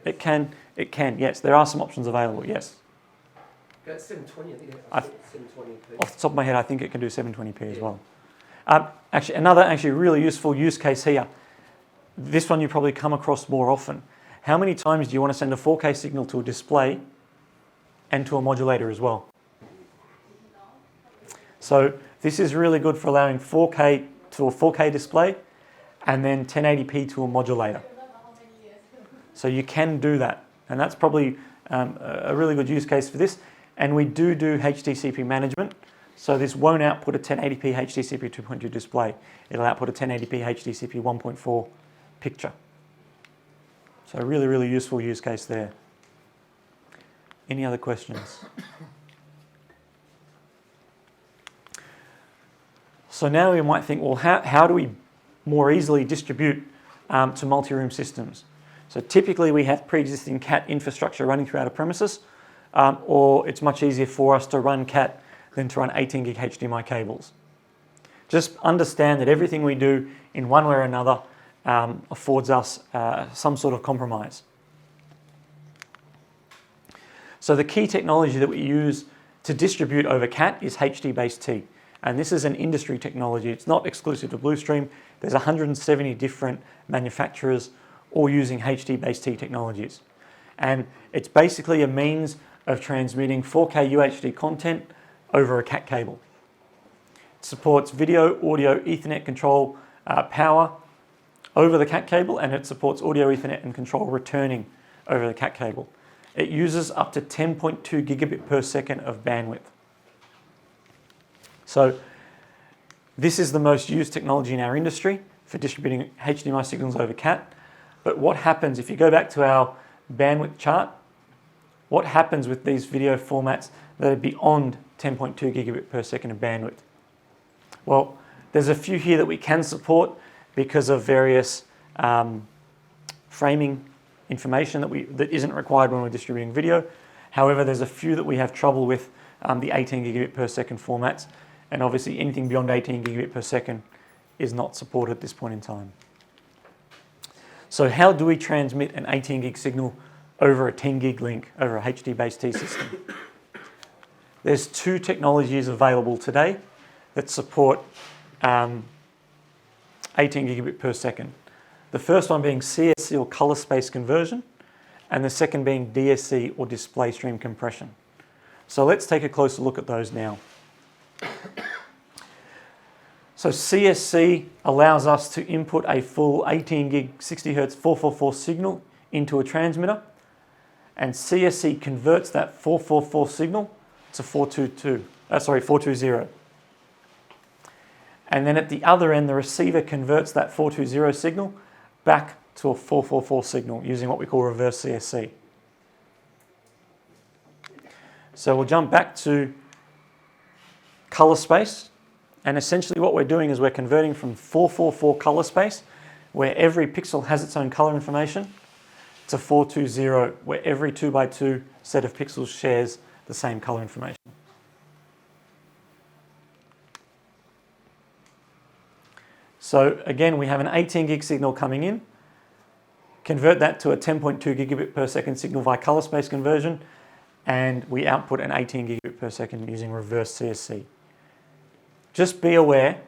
It can, yes, there are some options available, yes. That's 720, I think it's 720p. Off the top of my head, I think it can do 720p as well. Actually, another really useful use case here. This one you probably come across more often. How many times do you want to send a 4K signal to a display and to a modulator as well? So this is really good for allowing 4K to a 4K display and then 1080p to a modulator. So you can do that, and that's probably a really good use case for this. And we do Hdcp management, so this won't output a 1080p Hdcp 2.2 display. It'll output a 1080p Hdcp 1.4 picture. So a really, really useful use case there. Any other questions? So now we might think, well, how do we more easily distribute to multi-room systems? So typically we have pre-existing CAT infrastructure running throughout a premises, or it's much easier for us to run CAT than to run 18 gig HDMI cables. Just understand that everything we do in one way or another affords us some sort of compromise. So the key technology that we use to distribute over CAT is HDBase-T. And this is an industry technology. It's not exclusive to Blustream. There's 170 different manufacturers all using HDBase-T technologies. And it's basically a means of transmitting 4K UHD content over a CAT cable. It supports video, audio, Ethernet control, power over the CAT cable, and it supports audio, Ethernet and control returning over the CAT cable. It uses up to 10.2 gigabit per second of bandwidth. So this is the most used technology in our industry for distributing HDMI signals over CAT. But what happens, if you go back to our bandwidth chart, what happens with these video formats that are beyond 10.2 gigabit per second of bandwidth? Well, there's a few here that we can support because of various framing information that isn't required when we're distributing video. However, there's a few that we have trouble with, the 18 gigabit per second formats, and obviously anything beyond 18 gigabit per second is not supported at this point in time. So how do we transmit an 18 gig signal over a 10 gig link over a HDBase-T system? There's two technologies available today that support 18 gigabit per second. The first one being CSC or color space conversion, and the second being DSC or display stream compression. So let's take a closer look at those now. So CSC allows us to input a full 18 gig 60 Hz 444 signal into a transmitter, and CSC converts that 444 signal to 420. And then at the other end, the receiver converts that 420 signal back to a 444 signal using what we call reverse CSC. So we'll jump back to color space. And essentially what we're doing is we're converting from 444 color space, where every pixel has its own color information, to 420, where every 2x2 set of pixels shares the same color information. So again, we have an 18 gig signal coming in, convert that to a 10.2 gigabit per second signal via color space conversion, and we output an 18 gigabit per second using reverse CSC. Just be aware,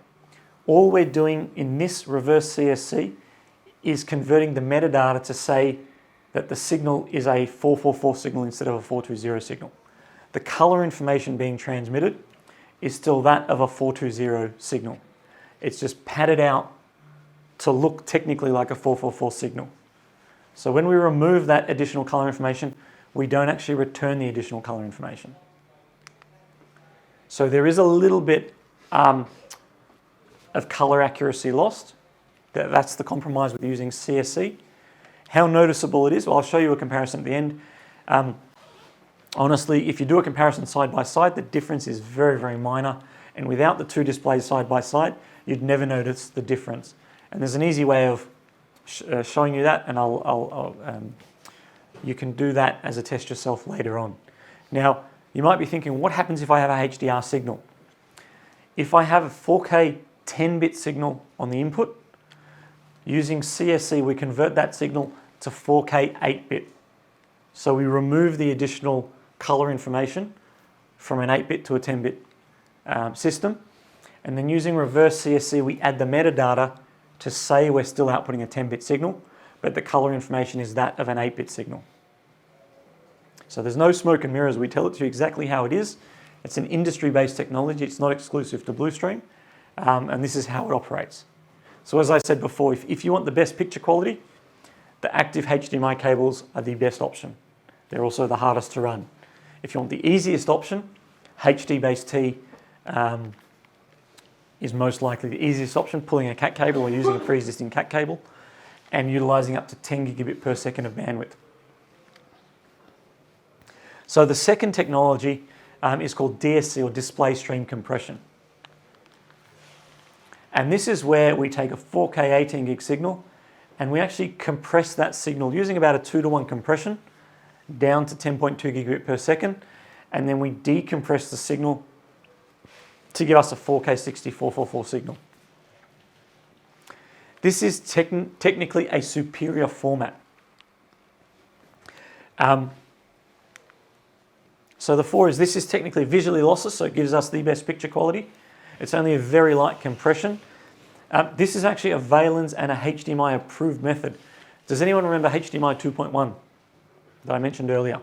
all we're doing in this reverse CSC is converting the metadata to say that the signal is a 444 signal instead of a 420 signal. The color information being transmitted is still that of a 420 signal. It's just padded out to look technically like a 444 signal. So when we remove that additional color information, we don't actually return the additional color information. So there is a little bit of color accuracy lost. That's the compromise with using CSC. How noticeable it is, well, I'll show you a comparison at the end. Honestly, if you do a comparison side by side, the difference is very, very minor. And without the two displays side by side, you'd never notice the difference. And there's an easy way of showing you that, and you can do that as a test yourself later on. Now, you might be thinking, what happens if I have a HDR signal? If I have a 4K 10-bit signal on the input, using CSC, we convert that signal to 4K 8-bit. So we remove the additional color information from an 8-bit to a 10-bit system. And then using reverse CSC, we add the metadata to say we're still outputting a 10-bit signal, but the color information is that of an 8-bit signal. So there's no smoke and mirrors. We tell it to you exactly how it is. It's an industry-based technology. It's not exclusive to Blustream, and this is how it operates. So as I said before, if you want the best picture quality, the active HDMI cables are the best option. They're also the hardest to run. If you want the easiest option, HDBase-T is most likely the easiest option, pulling a CAT cable or using a pre-existing CAT cable and utilizing up to 10 gigabit per second of bandwidth. So the second technology is called DSC, or display stream compression. And this is where we take a 4K 18 gig signal and we actually compress that signal using about a 2-to-1 compression down to 10.2 gigabit per second, and then we decompress the signal to give us a 4K 60 444 signal. This is technically a superior format. So the 4 is, this is technically visually lossless, so it gives us the best picture quality. It's only a very light compression. This is actually a Vlan's and a HDMI approved method. Does anyone remember HDMI 2.1 that I mentioned earlier?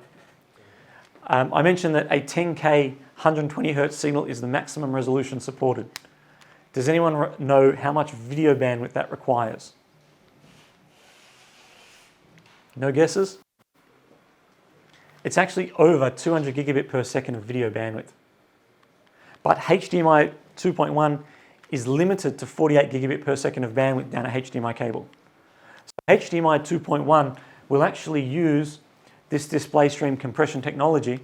I mentioned that a 10K 120 Hz signal is the maximum resolution supported. Does anyone know how much video bandwidth that requires? No guesses? It's actually over 200 gigabit per second of video bandwidth. But HDMI 2.1 is limited to 48 gigabit per second of bandwidth down a HDMI cable. So HDMI 2.1 will actually use this display stream compression technology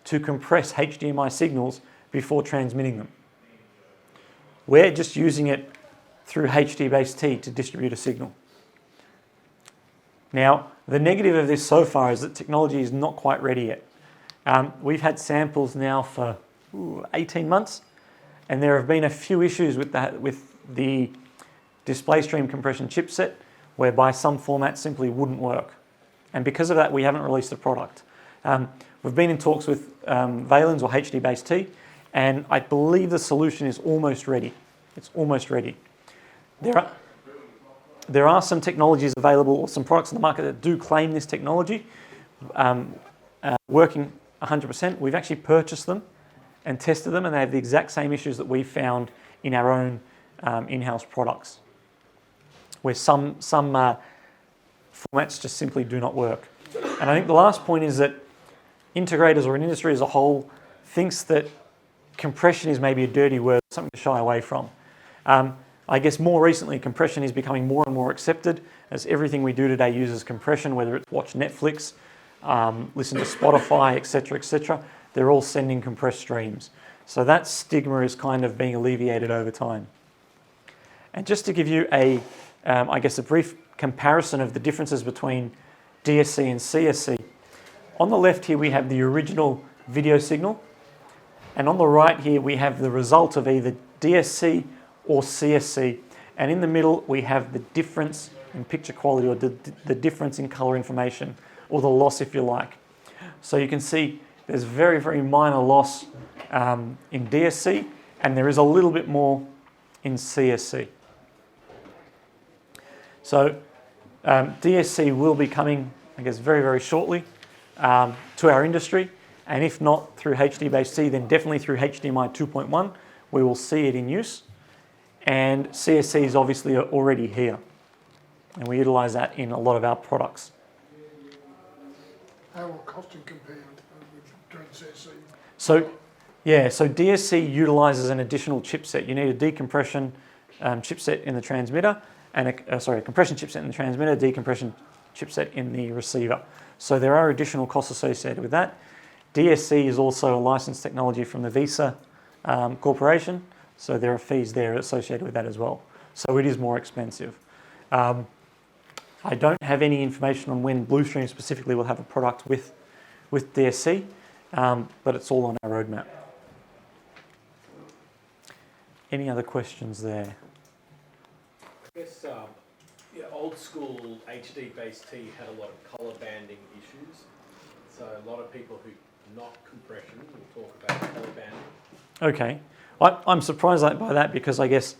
to compress HDMI signals before transmitting them. We're just using it through HDBase-T to distribute a signal. Now, the negative of this so far is that technology is not quite ready yet. We've had samples now for 18 months, and there have been a few issues with the display stream compression chipset, whereby some formats simply wouldn't work. And because of that, we haven't released the product. We've been in talks with Vlan's or HDBase-T, and I believe the solution is almost ready. It's almost ready. There are some technologies available, or some products on the market that do claim this technology, working 100%. We've actually purchased them and tested them, and they have the exact same issues that we found in our own in-house products, where some formats just simply do not work. And I think the last point is that integrators, or an industry as a whole, thinks that compression is maybe a dirty word, something to shy away from. I guess more recently, compression is becoming more and more accepted, as everything we do today uses compression, whether it's watch Netflix, listen to Spotify, etc., etc. They're all sending compressed streams. So that stigma is kind of being alleviated over time. And just to give you I guess a brief comparison of the differences between DSC and CSC. On the left here we have the original video signal, and on the right here we have the result of either DSC or CSC, and in the middle we have the difference in picture quality, or the difference in color information, or the loss if you like. So you can see there's very, very minor loss in DSC, and there is a little bit more in CSC. So DSC will be coming, I guess, very, very shortly to our industry, and if not through HDBase-T, then definitely through HDMI 2.1, we will see it in use. And CSC is obviously already here, and we utilize that in a lot of our products. How will costing compare with doing CSC? So DSC utilizes an additional chipset. You need a decompression chipset in the transmitter, and a compression chipset in the transmitter, decompression chipset in the receiver. So there are additional costs associated with that. DSC is also a licensed technology from the Visa Corporation, so there are fees there associated with that as well. So it is more expensive. I don't have any information on when Blustream specifically will have a product with DSC, but it's all on our roadmap. Any other questions there? I guess old school HDBase-T had a lot of color banding issues. So a lot of people who not compression will talk about color banding. Okay. I'm surprised by that, because I guess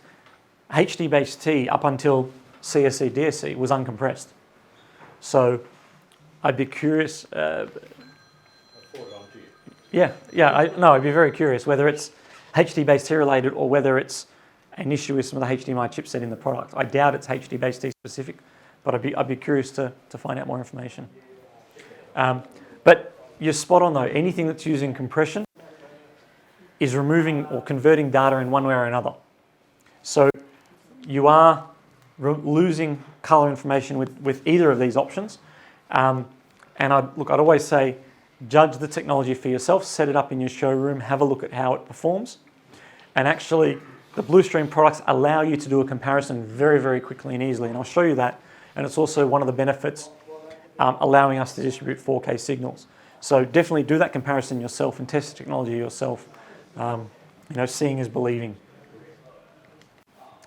HDBase-T up until CSC, DSC was uncompressed. So I'd be curious. I'll forward it on to you. I'd be very curious whether it's HDBase-T related or whether it's an issue with some of the HDMI chipset in the product. I doubt it's HDBase-T specific, but I'd be curious to find out more information. But you're spot on though. Anything that's using compression is removing or converting data in one way or another. So you are losing color information with either of these options. And I'd always say, judge the technology for yourself, set it up in your showroom, have a look at how it performs. And actually, the Blustream products allow you to do a comparison very, very quickly and easily. And I'll show you that. And it's also one of the benefits allowing us to distribute 4K signals. So definitely do that comparison yourself and test the technology yourself. Seeing is believing.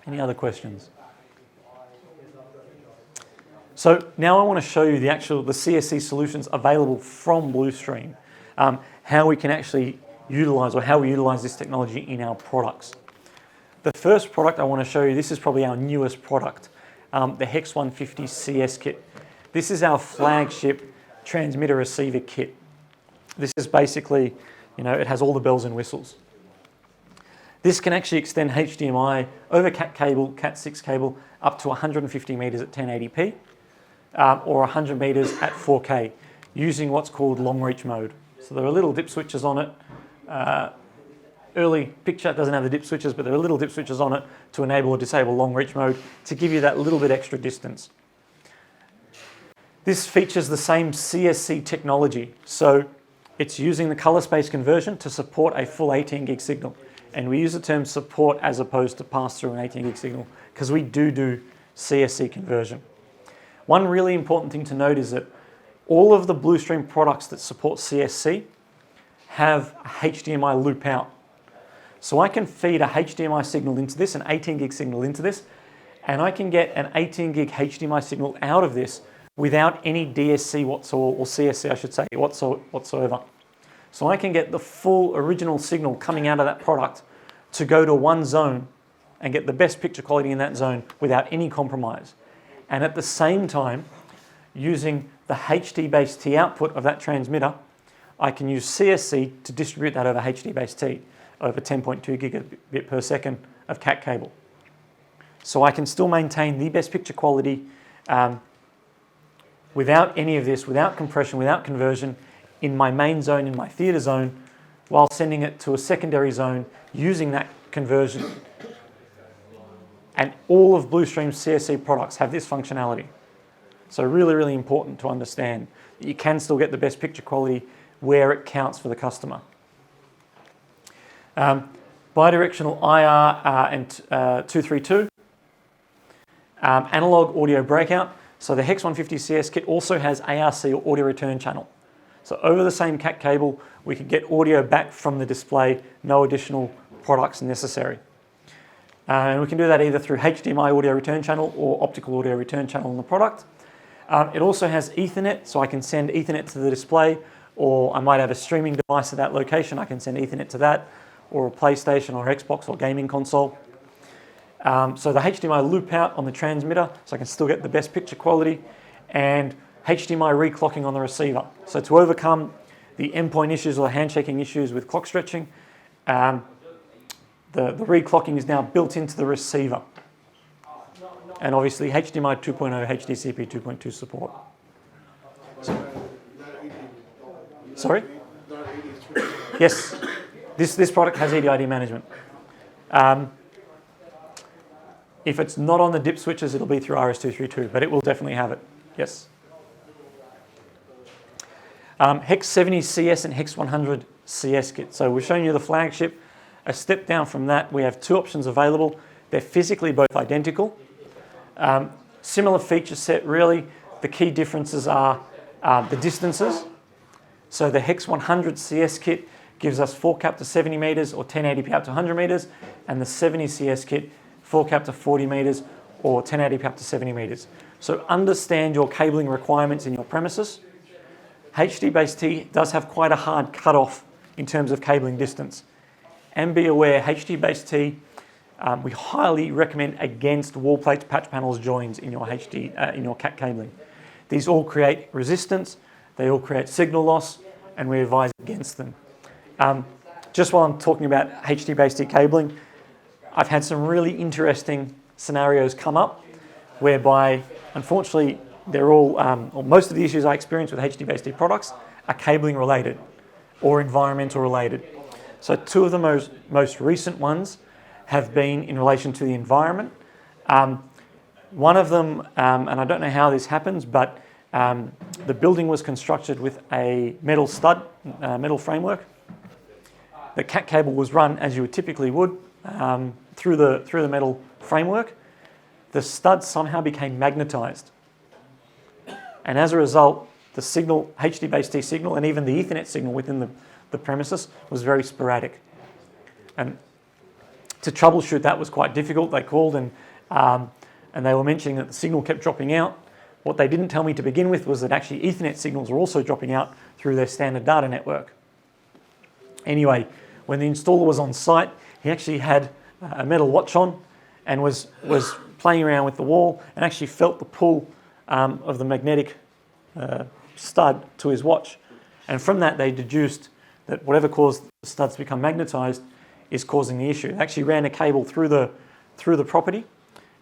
Any other questions? So now I want to show you the CSC solutions available from Blustream, how we can actually utilize, or how we utilize this technology in our products. The first product I want to show you, this is probably our newest product, the Hex 150 Scs Kit. This is our flagship transmitter receiver kit. This is basically, it has all the bells and whistles. This can actually extend HDMI over Cat cable, Cat6 cable, up to 150 meters at 1080p, or 100 meters at 4K, using what's called long reach mode. So there are little dip switches on it. Early picture doesn't have the dip switches, but there are little dip switches on it to enable or disable long reach mode to give you that little bit extra distance. This features the same CSC technology. So it's using the color space conversion to support a full 18 gig signal. And we use the term support as opposed to pass through an 18 gig signal because we do CSC conversion. One really important thing to note is that all of the Blustream products that support CSC have a HDMI Loop Out. So I can feed a HDMI signal into this, an 18 gig signal into this, and I can get an 18 gig HDMI signal out of this without any DSC whatsoever, or CSC I should say, whatsoever. So I can get the full original signal coming out of that product to go to one zone and get the best picture quality in that zone without any compromise. And at the same time, using the HDBase-T output of that transmitter, I can use CSC to distribute that over HDBase-T, over 10.2 gigabit per second of cat cable. So I can still maintain the best picture quality without any of this, without compression, without conversion, in my main zone, in my theatre zone, while sending it to a secondary zone using that conversion. And all of Blustream's CSC products have this functionality. So really, really important to understand that you can still get the best picture quality where it counts for the customer. Bidirectional IR and 232. Analog audio breakout. So the HEX 150 CS kit also has ARC or audio return channel. So over the same cat cable, we can get audio back from the display, no additional products necessary. And we can do that either through HDMI audio return channel or optical audio return channel in the product. It also has Ethernet, so I can send Ethernet to the display, or I might have a streaming device at that location, I can send Ethernet to that, or a PlayStation or Xbox or gaming console. So the HDMI Loop Out on the transmitter, so I can still get the best picture quality, and HDMI reclocking on the receiver. So to overcome the endpoint issues or the handshaking issues with clock stretching, the reclocking is now built into the receiver. And obviously HDMI 2.0, HDCP 2.2 support. Sorry? Yes, this product has Edid Management. If it's not on the DIP switches, it'll be through RS232, but it will definitely have it, yes. HEX 70 CS and HEX 100 CS kit. So we've shown you the flagship. A step down from that, we have two options available. They're physically both identical. Similar feature set, really. The key differences are the distances. So the HEX 100 CS kit gives us 4K to 70 meters or 1080p up to 100 meters, and the 70 CS kit 4K to 40 meters or 1080p up to 70 meters. So understand your cabling requirements in your premises. HDBase-T does have quite a hard cutoff in terms of cabling distance. And be aware, HDBase-T, we highly recommend against wall plates, patch panels, joins in your in your cat cabling. These all create resistance, they all create signal loss, and we advise against them. Just while I'm talking about HDBase-T cabling, I've had some really interesting scenarios come up whereby, unfortunately, they're all, or most of the issues I experience with HDBase-T products are cabling related or environmental related. So two of the most recent ones have been in relation to the environment. One of them, and I don't know how this happens, but the building was constructed with a metal stud, metal framework. The cat cable was run as you typically would through the metal framework. The stud somehow became magnetized. And as a result, the signal, HDBase-T signal, and even the Ethernet signal within the premises was very sporadic. And to troubleshoot that was quite difficult. They called and they were mentioning that the signal kept dropping out. What they didn't tell me to begin with was that actually Ethernet signals were also dropping out through their standard data network. Anyway, when the installer was on site, he actually had a metal watch on and was playing around with the wall and actually felt the pull of the magnetic stud to his watch. And from that, they deduced that whatever caused the studs to become magnetized is causing the issue. They actually ran a cable through the property,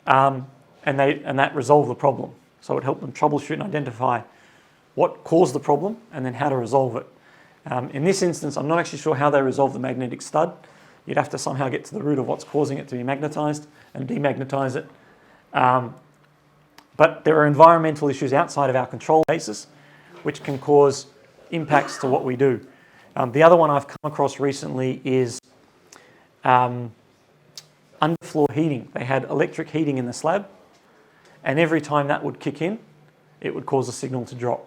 and that resolved the problem. So it helped them troubleshoot and identify what caused the problem and then how to resolve it. In this instance, I'm not actually sure how they resolved the magnetic stud. You'd have to somehow get to the root of what's causing it to be magnetized and demagnetize it. But there are environmental issues outside of our control basis which can cause impacts to what we do. The other one I've come across recently is underfloor heating. They had electric heating in the slab, and every time that would kick in, it would cause a signal to drop.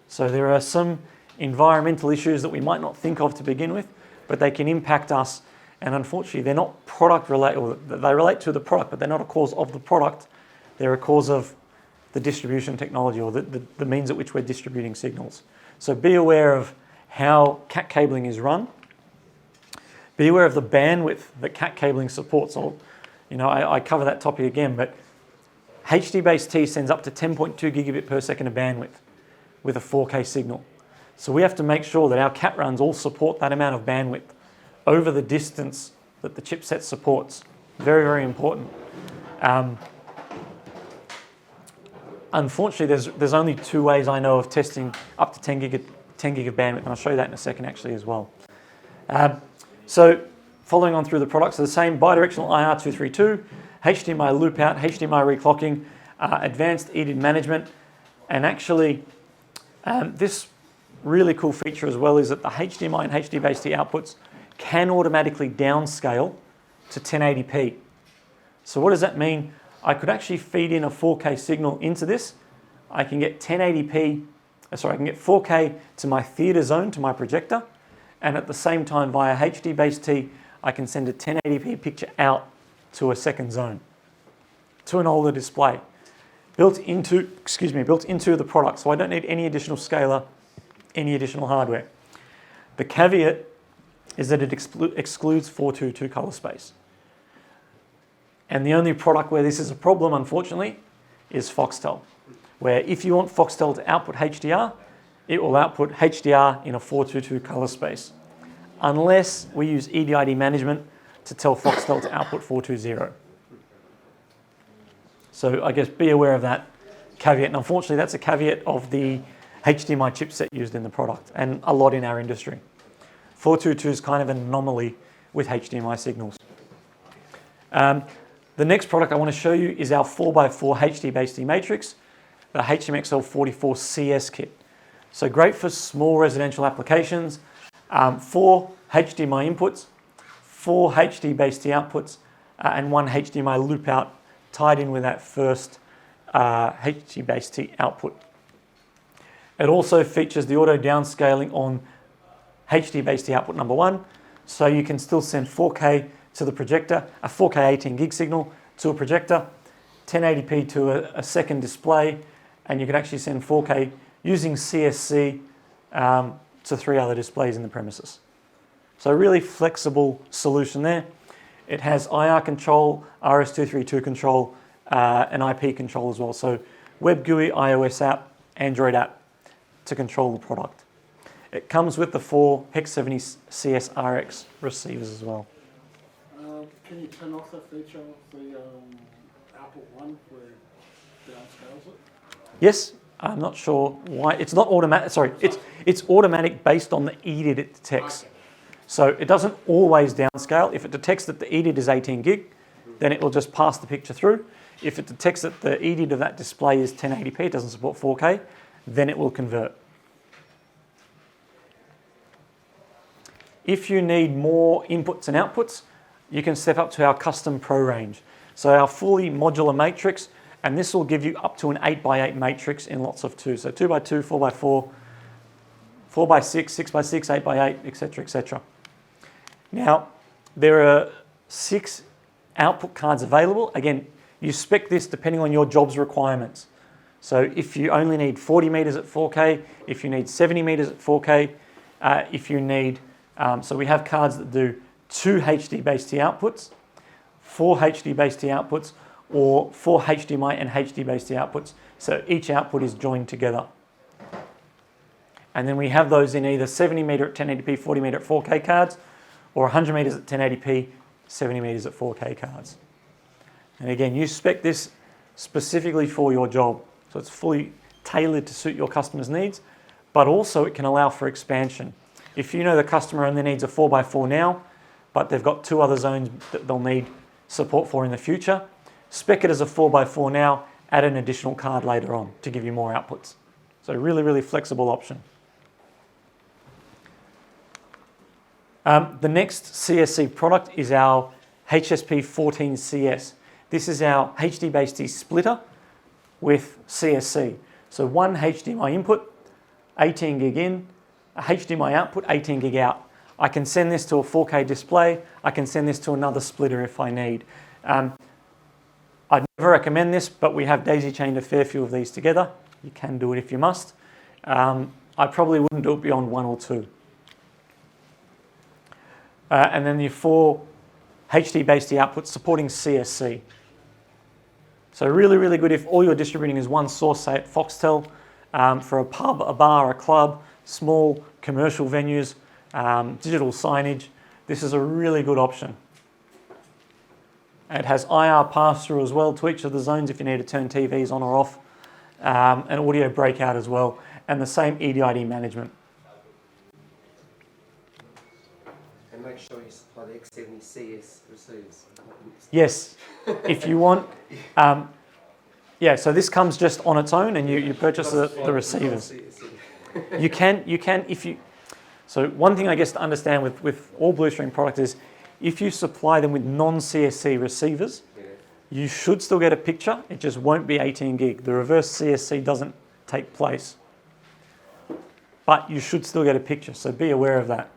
So there are some environmental issues that we might not think of to begin with, but they can impact us, and unfortunately they're not product related, or they relate to the product, but they're not a cause of the product. They're a cause of the distribution technology, or the means at which we're distributing signals. So be aware of how cat cabling is run. Be aware of the bandwidth that cat cabling supports. I cover that topic again, but HDBase-T sends up to 10.2 gigabit per second of bandwidth with a 4K signal. So we have to make sure that our cat runs all support that amount of bandwidth over the distance that the chipset supports. Very, very important. Unfortunately, there's only two ways I know of testing up to 10 gig of bandwidth, and I'll show you that in a second actually as well. So following on through the products, are the same bidirectional IR232, Hdmi Loop Out, Hdmi reclocking, advanced Edid Management, and actually this really cool feature as well is that the HDMI and HDBase-T outputs can automatically downscale to 1080p. So what does that mean? I could actually feed in a 4K signal into this. I can get 1080p, I can get 4K to my theater zone, to my projector, and at the same time via HDBase-T, I can send a 1080p picture out to a second zone, to an older display, built into the product. So I don't need any additional scaler, any additional hardware. The caveat is that it excludes 422 color space. And the only product where this is a problem, unfortunately, is Foxtel, where if you want Foxtel to output HDR, it will output HDR in a 422 color space, unless we use Edid Management to tell Foxtel to output 420. So I guess be aware of that caveat. And unfortunately, that's a caveat of the HDMI chipset used in the product, and a lot in our industry. 422 is kind of an anomaly with HDMI signals. The next product I want to show you is our 4x4 HDBase-T matrix, the HMXL44 CS Kit. So great for small residential applications, 4 HDMI inputs, 4 HDBase-T outputs, and 1 HDMI Loop Out tied in with that first HDBase-T output. It also features the auto downscaling on HDBase-T output number 1, so you can still send 4K to the projector, a 4K 18 gig signal to a projector, 1080p to a second display, and you can actually send 4K using CSC to 3 other displays in the premises. So a really flexible solution there. It has IR control, RS232 control, and IP control as well. So web GUI, iOS app, Android app to control the product. It comes with the 4 HEX70 CSRX receivers as well. Can you turn off that feature of the output 1 where it downscales it? Yes, I'm not sure why. It's not automatic. Sorry, it's automatic based on the EDID it detects. Okay. So it doesn't always downscale. If it detects that the EDID is 18 gig, then it will just pass the picture through. If it detects that the EDID of that display is 1080p, it doesn't support 4K, then it will convert. If you need more inputs and outputs, you can step up to our custom pro range. So our fully modular matrix, and this will give you up to an 8x8 matrix in lots of 2. So 2x2, 4x4, 4x6, 6x6, 8x8, etc., etc. Now, there are 6 output cards available. Again, you spec this depending on your job's requirements. So if you only need 40 meters at 4K, if you need 70 meters at 4K, if you need, so we have cards that do 2 HDBase-T outputs, 4 HDBase-T outputs, or 4 HDMI and HDBase-T outputs. So each output is joined together. And then we have those in either 70 meter at 1080p, 40 meter at 4K cards, or 100 meters at 1080p, 70 meters at 4K cards. And again, you spec this specifically for your job. So it's fully tailored to suit your customer's needs, but also it can allow for expansion. If you know the customer only needs a 4x4 now, but they've got 2 other zones that they'll need support for in the future, spec it as a 4x4 now, add an additional card later on to give you more outputs. So really, really flexible option. The next CSC product is our HSP14CS. This is our HDBase-T splitter with CSC. So one HDMI input, 18 gig in, a HDMI output, 18 gig out. I can send this to a 4K display. I can send this to another splitter if I need. I'd never recommend this, but we have daisy-chained a fair few of these together. You can do it if you must. I probably wouldn't do it beyond 1 or 2. And then the 4 HDBase-T outputs supporting CSC. So really, really good if all you're distributing is one source, say at Foxtel, for a pub, a bar, a club, small commercial venues, digital signage. This is a really good option. It has IR pass-through as well to each of the zones if you need to turn TVs on or off, and audio breakout as well, and the same Edid Management. And make sure you supply the X70 CS receivers. Yes, if you want. Yeah, so this comes just on its own, and you purchase the receivers. You can if you. So one thing I guess to understand with all Blustream products is, if you supply them with non-CSC receivers, you should still get a picture. It just won't be 18 gig. The reverse CSC doesn't take place, but you should still get a picture. So be aware of that.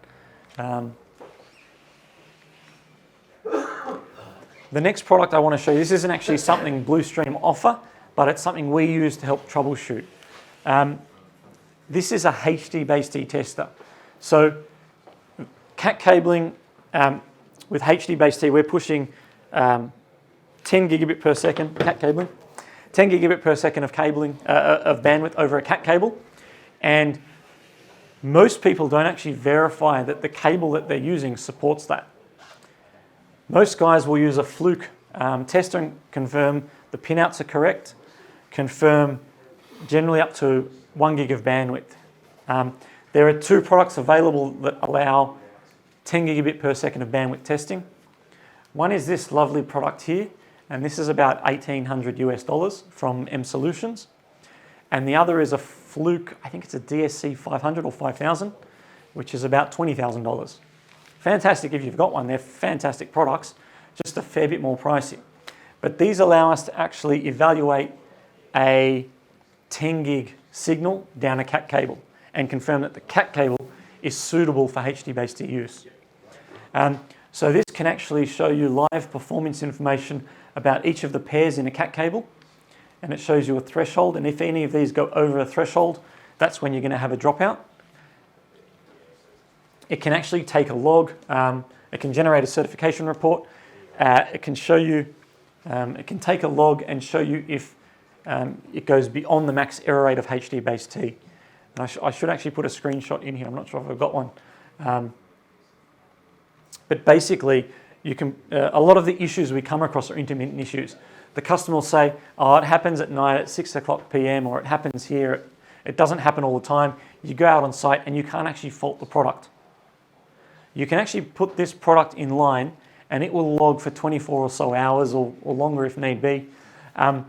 The next product I want to show you, this isn't actually something Blustream offer, but it's something we use to help troubleshoot. This is a HDBase-T tester. So cat cabling with HDBase-T, we're pushing 10 gigabit per second cat cabling, 10 gigabit per second of cabling of bandwidth over a cat cable, and most people don't actually verify that the cable that they're using supports that. Most guys will use a fluke tester and confirm the pinouts are correct, confirm generally up to 1 gig of bandwidth. There are 2 products available that allow 10 gigabit per second of bandwidth testing. One is this lovely product here, and this is about $1,800 US from M Solutions. And the other is a fluke, I think it's a DSC 500 or 5000, which is about $20,000. Fantastic if you've got one, they're fantastic products, just a fair bit more pricey. But these allow us to actually evaluate a 10 gig signal down a cat cable and confirm that the cat cable is suitable for HDBase-T use. So this can actually show you live performance information about each of the pairs in a cat cable, and it shows you a threshold, and if any of these go over a threshold, that's when you're going to have a dropout. It can actually take a log, it can generate a certification report, it can show you, it can take a log and show you if it goes beyond the max error rate of HDBase-T. And I should actually put a screenshot in here, I'm not sure if I've got one. But basically, you can, a lot of the issues we come across are intermittent issues. The customer will say, oh, it happens at night at 6 o'clock PM, or it happens here. It doesn't happen all the time. You go out on site and you can't actually fault the product. You can actually put this product in line and it will log for 24 or so hours or longer if need be. And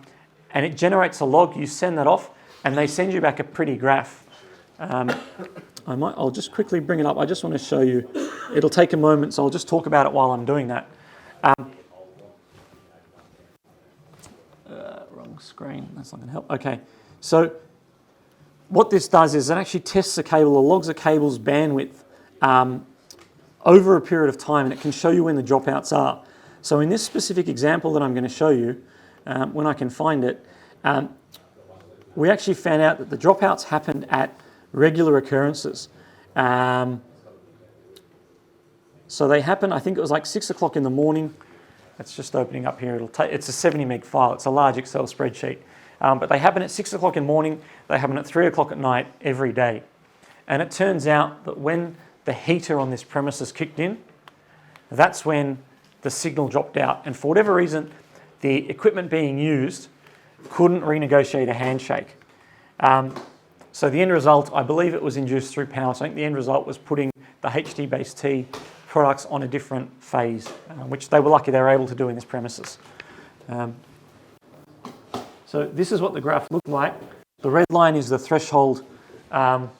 it generates a log, you send that off, and they send you back a pretty graph. I'll just quickly bring it up. I just want to show you. It'll take a moment, so I'll just talk about it while I'm doing that. Wrong screen, that's not going to help. Okay, so what this does is it actually tests the cable or logs a cable's bandwidth over a period of time, and it can show you when the dropouts are. So in this specific example that I'm going to show you, when I can find it, we actually found out that the dropouts happened at regular occurrences. So they happen, I think it was like 6 o'clock in the morning. It's just opening up here. It's a 70 meg file. It's a large Excel spreadsheet. But they happen at 6 o'clock in the morning. They happen at 3 o'clock at night every day. And it turns out that when the heater on this premises kicked in, that's when the signal dropped out. And for whatever reason, the equipment being used couldn't renegotiate a handshake. So the end result, I believe it was induced through power. So I think the end result was putting the HDBase-T products on a different phase, which they were lucky they were able to do in this premises. So this is what the graph looked like. The red line is the threshold for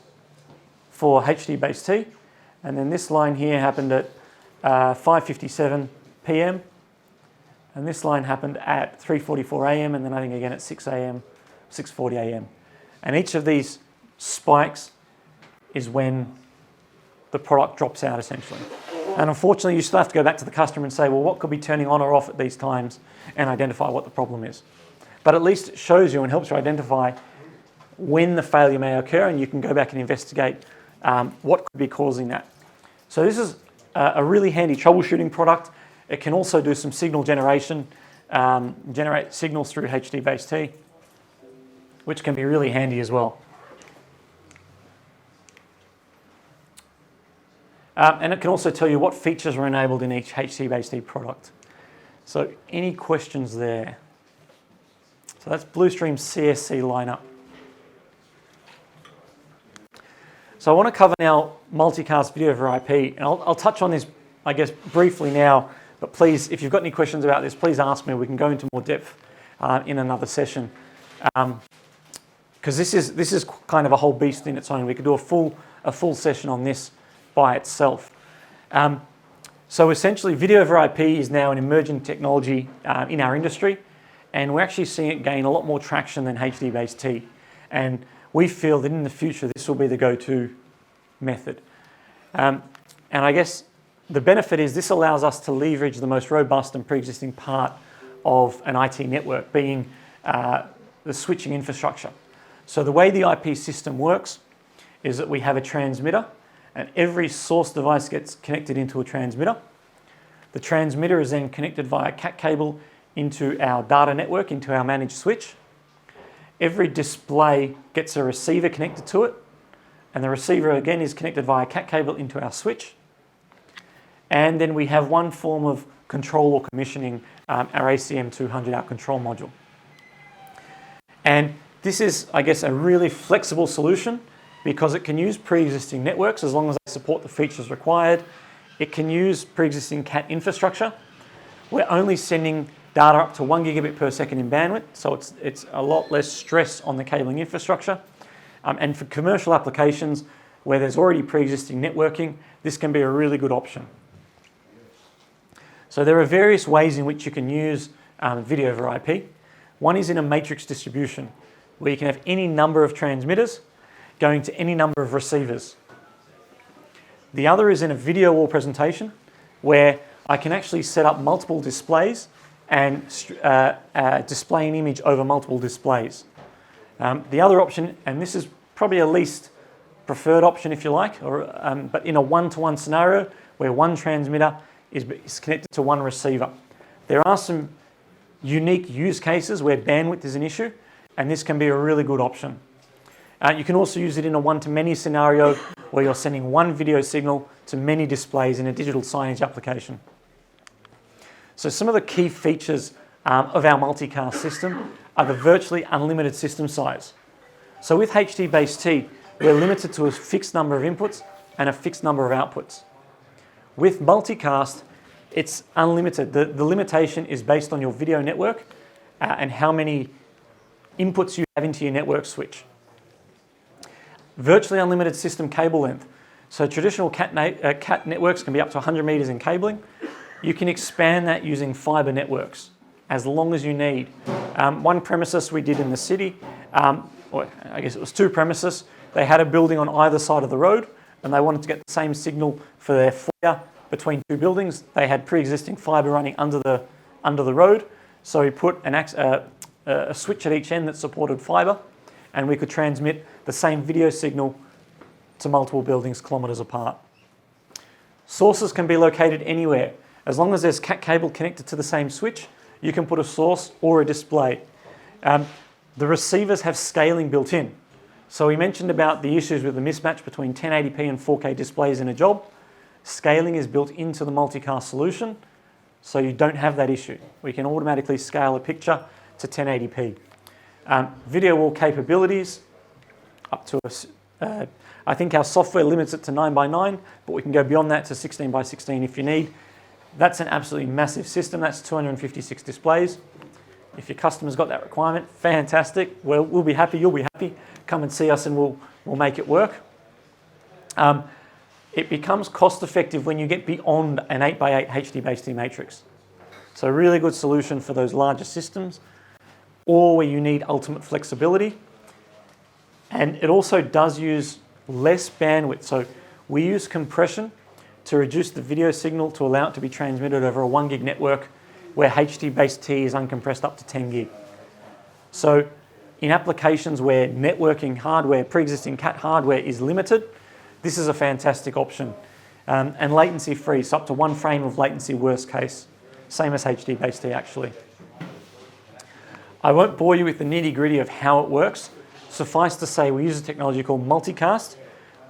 HDBase-T, and then this line here happened at 5:57 p.m. and this line happened at 3:44 a.m. and then I think again at 6 a.m., 6:40 a.m. And each of these spikes is when the product drops out essentially. And unfortunately, you still have to go back to the customer and say, well, what could be turning on or off at these times and identify what the problem is. But at least it shows you and helps you identify when the failure may occur, and you can go back and investigate what could be causing that. So this is a really handy troubleshooting product. It can also do some signal generation, generate signals through HDBase-T, which can be really handy as well. And it can also tell you what features are enabled in each HDBase-T product. So any questions there? So that's Blustream's CSC lineup. So I want to cover now multicast video over IP, and I'll touch on this, I guess, briefly now, but please, if you've got any questions about this, please ask me. We can go into more depth in another session. Because this is kind of a whole beast in its own. We could do a full session on this by itself. So essentially, video over IP is now an emerging technology in our industry, and we're actually seeing it gain a lot more traction than HDBase-T. And we feel that in the future, this will be the go-to method. And I guess the benefit is this allows us to leverage the most robust and pre-existing part of an IT network, being the switching infrastructure. So the way the IP system works is that we have a transmitter, and every source device gets connected into a transmitter. The transmitter is then connected via cat cable into our data network, into our managed switch. Every display gets a receiver connected to it, and the receiver again is connected via cat cable into our switch. And then we have one form of control or commissioning, our ACM200, our control module. And this is, I guess, a really flexible solution because it can use pre-existing networks as long as they support the features required. It can use pre-existing cat infrastructure. We're only sending data up to 1 gigabit per second in bandwidth, so it's a lot less stress on the cabling infrastructure. And for commercial applications where there's already pre-existing networking, this can be a really good option. So there are various ways in which you can use video over IP. One is in a matrix distribution, where you can have any number of transmitters going to any number of receivers. The other is in a video wall presentation, where I can actually set up multiple displays and display an image over multiple displays. The other option, and this is probably a least preferred option if you like, but in a one-to-one scenario where one transmitter is connected to one receiver. There are some unique use cases where bandwidth is an issue, and this can be a really good option. You can also use it in a one-to-many scenario where you're sending one video signal to many displays in a digital signage application. So some of the key features of our multicast system are the virtually unlimited system size. So with HDBase-T, we're limited to a fixed number of inputs and a fixed number of outputs. With multicast, it's unlimited. The limitation is based on your video network and how many inputs you have into your network switch. Virtually unlimited system cable length. So traditional cat networks can be up to 100 meters in cabling. You can expand that using fiber networks as long as you need. One premises we did in the city, or I guess it was two premises, they had a building on either side of the road and they wanted to get the same signal for their foyer between two buildings. They had pre-existing fiber running under the road, so we put a switch at each end that supported fiber, and we could transmit the same video signal to multiple buildings kilometers apart. Sources can be located anywhere. As long as there's cat cable connected to the same switch, you can put a source or a display. The receivers have scaling built in. So we mentioned about the issues with the mismatch between 1080p and 4K displays in a job. Scaling is built into the multicast solution, so you don't have that issue. We can automatically scale a picture to 1080p. Video wall capabilities, up to I think our software limits it to 9x9, but we can go beyond that to 16x16 if you need. That's an absolutely massive system. That's 256 displays. If your customer's got that requirement, fantastic. Well, we'll be happy, you'll be happy. Come and see us and we'll make it work. It becomes cost effective when you get beyond an 8x8 HDBase-T matrix. So a really good solution for those larger systems or where you need ultimate flexibility. And it also does use less bandwidth. So we use compression to reduce the video signal to allow it to be transmitted over a 1 gig network where HDBase-T is uncompressed up to 10 gig. So in applications where networking hardware, pre-existing CAT hardware is limited, this is a fantastic option. And latency free, so up to 1 frame of latency worst case. Same as HDBase-T actually. I won't bore you with the nitty gritty of how it works. Suffice to say we use a technology called Multicast,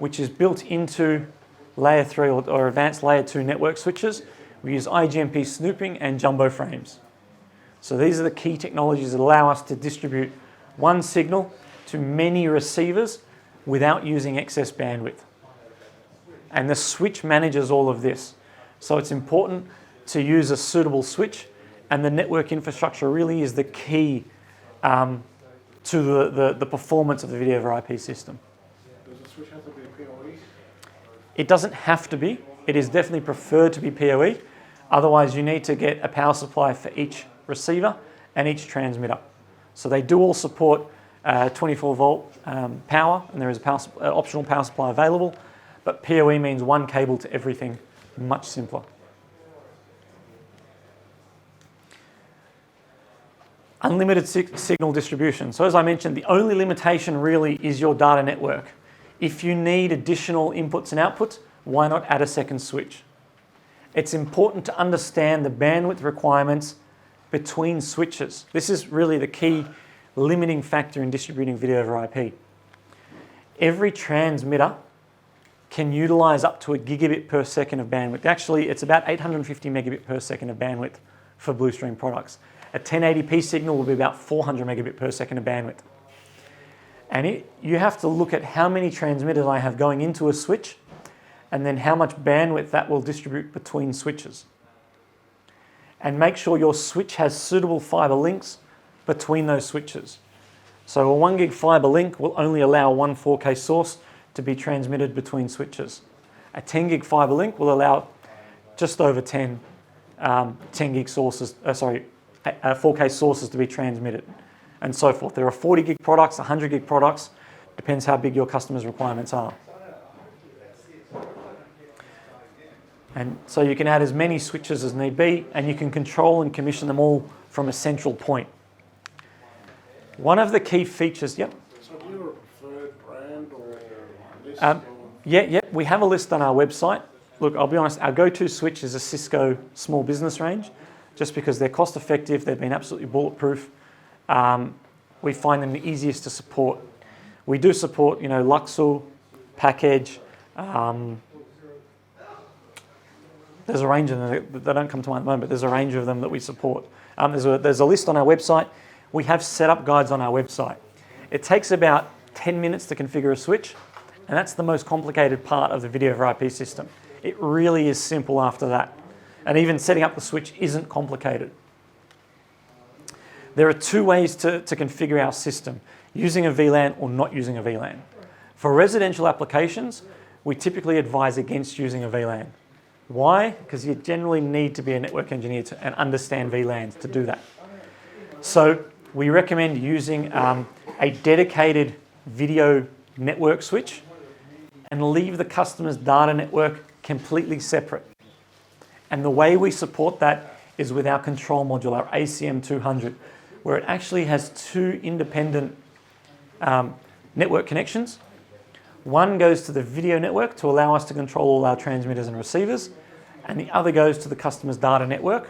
which is built into layer 3 or advanced layer 2 network switches. We use IGMP snooping and jumbo frames. So these are the key technologies that allow us to distribute one signal to many receivers without using excess bandwidth. And the switch manages all of this. So it's important to use a suitable switch, and the network infrastructure really is the key to the performance of the video over IP system. Does the switch have to be a PoE? It doesn't have to be. It is definitely preferred to be PoE. Otherwise, you need to get a power supply for each receiver and each transmitter. So they do all support 24 volt power, and there is an optional power supply available. But PoE means one cable to everything, much simpler. Unlimited signal distribution. So as I mentioned, the only limitation really is your data network. If you need additional inputs and outputs, why not add a second switch? It's important to understand the bandwidth requirements between switches. This is really the key limiting factor in distributing video over IP. Every transmitter can utilize up to a gigabit per second of bandwidth. Actually, it's about 850 megabit per second of bandwidth for Blustream products. A 1080p signal will be about 400 megabit per second of bandwidth. And you have to look at how many transmitters I have going into a switch and then how much bandwidth that will distribute between switches. And make sure your switch has suitable fiber links between those switches. So a 1 gig fiber link will only allow one 4K source to be transmitted between switches. A 10 gig fiber link will allow just over 10 gig sources, 4K sources to be transmitted, and so forth. There are 40 gig products, 100 gig products, depends how big your customer's requirements are. And so you can add as many switches as need be, and you can control and commission them all from a central point. One of the key features, yep. So do you have a preferred brand or list? Yeah, we have a list on our website. Look, I'll be honest, our go-to switch is a Cisco small business range, just because they're cost effective, they've been absolutely bulletproof. We find them the easiest to support. We do support, Luxor, Package. There's a range of them that don't come to mind at the moment, but there's a range of them that we support. There's a list on our website. We have setup guides on our website. It takes about 10 minutes to configure a switch, and that's the most complicated part of the video over IP system. It really is simple after that. And even setting up the switch isn't complicated. There are two ways to configure our system, using a VLAN or not using a VLAN. For residential applications, we typically advise against using a VLAN. Why? Because you generally need to be a network engineer and understand VLANs to do that. So we recommend using a dedicated video network switch and leave the customer's data network completely separate. And the way we support that is with our control module, our ACM200, where it actually has two independent network connections. One goes to the video network to allow us to control all our transmitters and receivers, and the other goes to the customer's data network,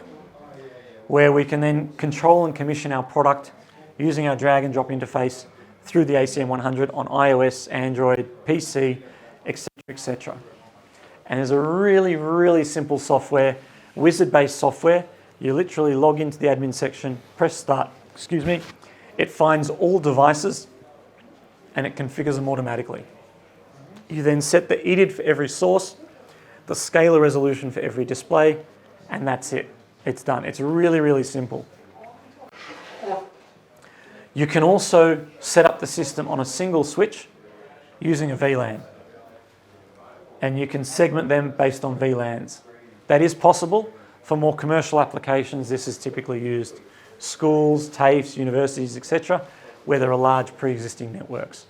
where we can then control and commission our product using our drag and drop interface through the ACM100 on iOS, Android, PC, etc., etc. And there's a really, really simple software, wizard-based software. You literally log into the admin section, press start, it finds all devices and it configures them automatically. You then set the Edid for every source, the scalar resolution for every display, and that's it. It's done. It's really, really simple. You can also set up the system on a single switch using a Vlan. And you can segment them based on VLANs. That is possible. For more commercial applications, this is typically used schools, TAFEs, universities, etc., where there are large pre-existing networks.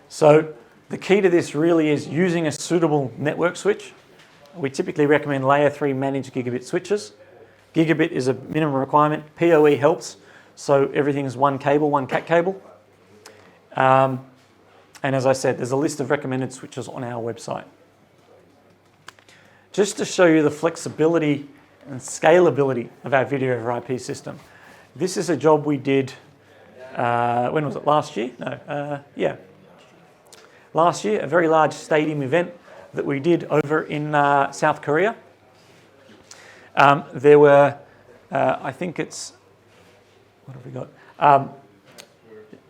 So the key to this really is using a suitable network switch. We typically recommend layer 3 managed gigabit switches. Gigabit is a minimum requirement. PoE helps, so everything is one cable, one cat cable. And as I said, there's a list of recommended switches on our website. Just to show you the flexibility and scalability of our video over IP system. This is a job we did, when was it, last year? No, last year, a very large stadium event that we did over in South Korea. There were, I think it's, what have we got?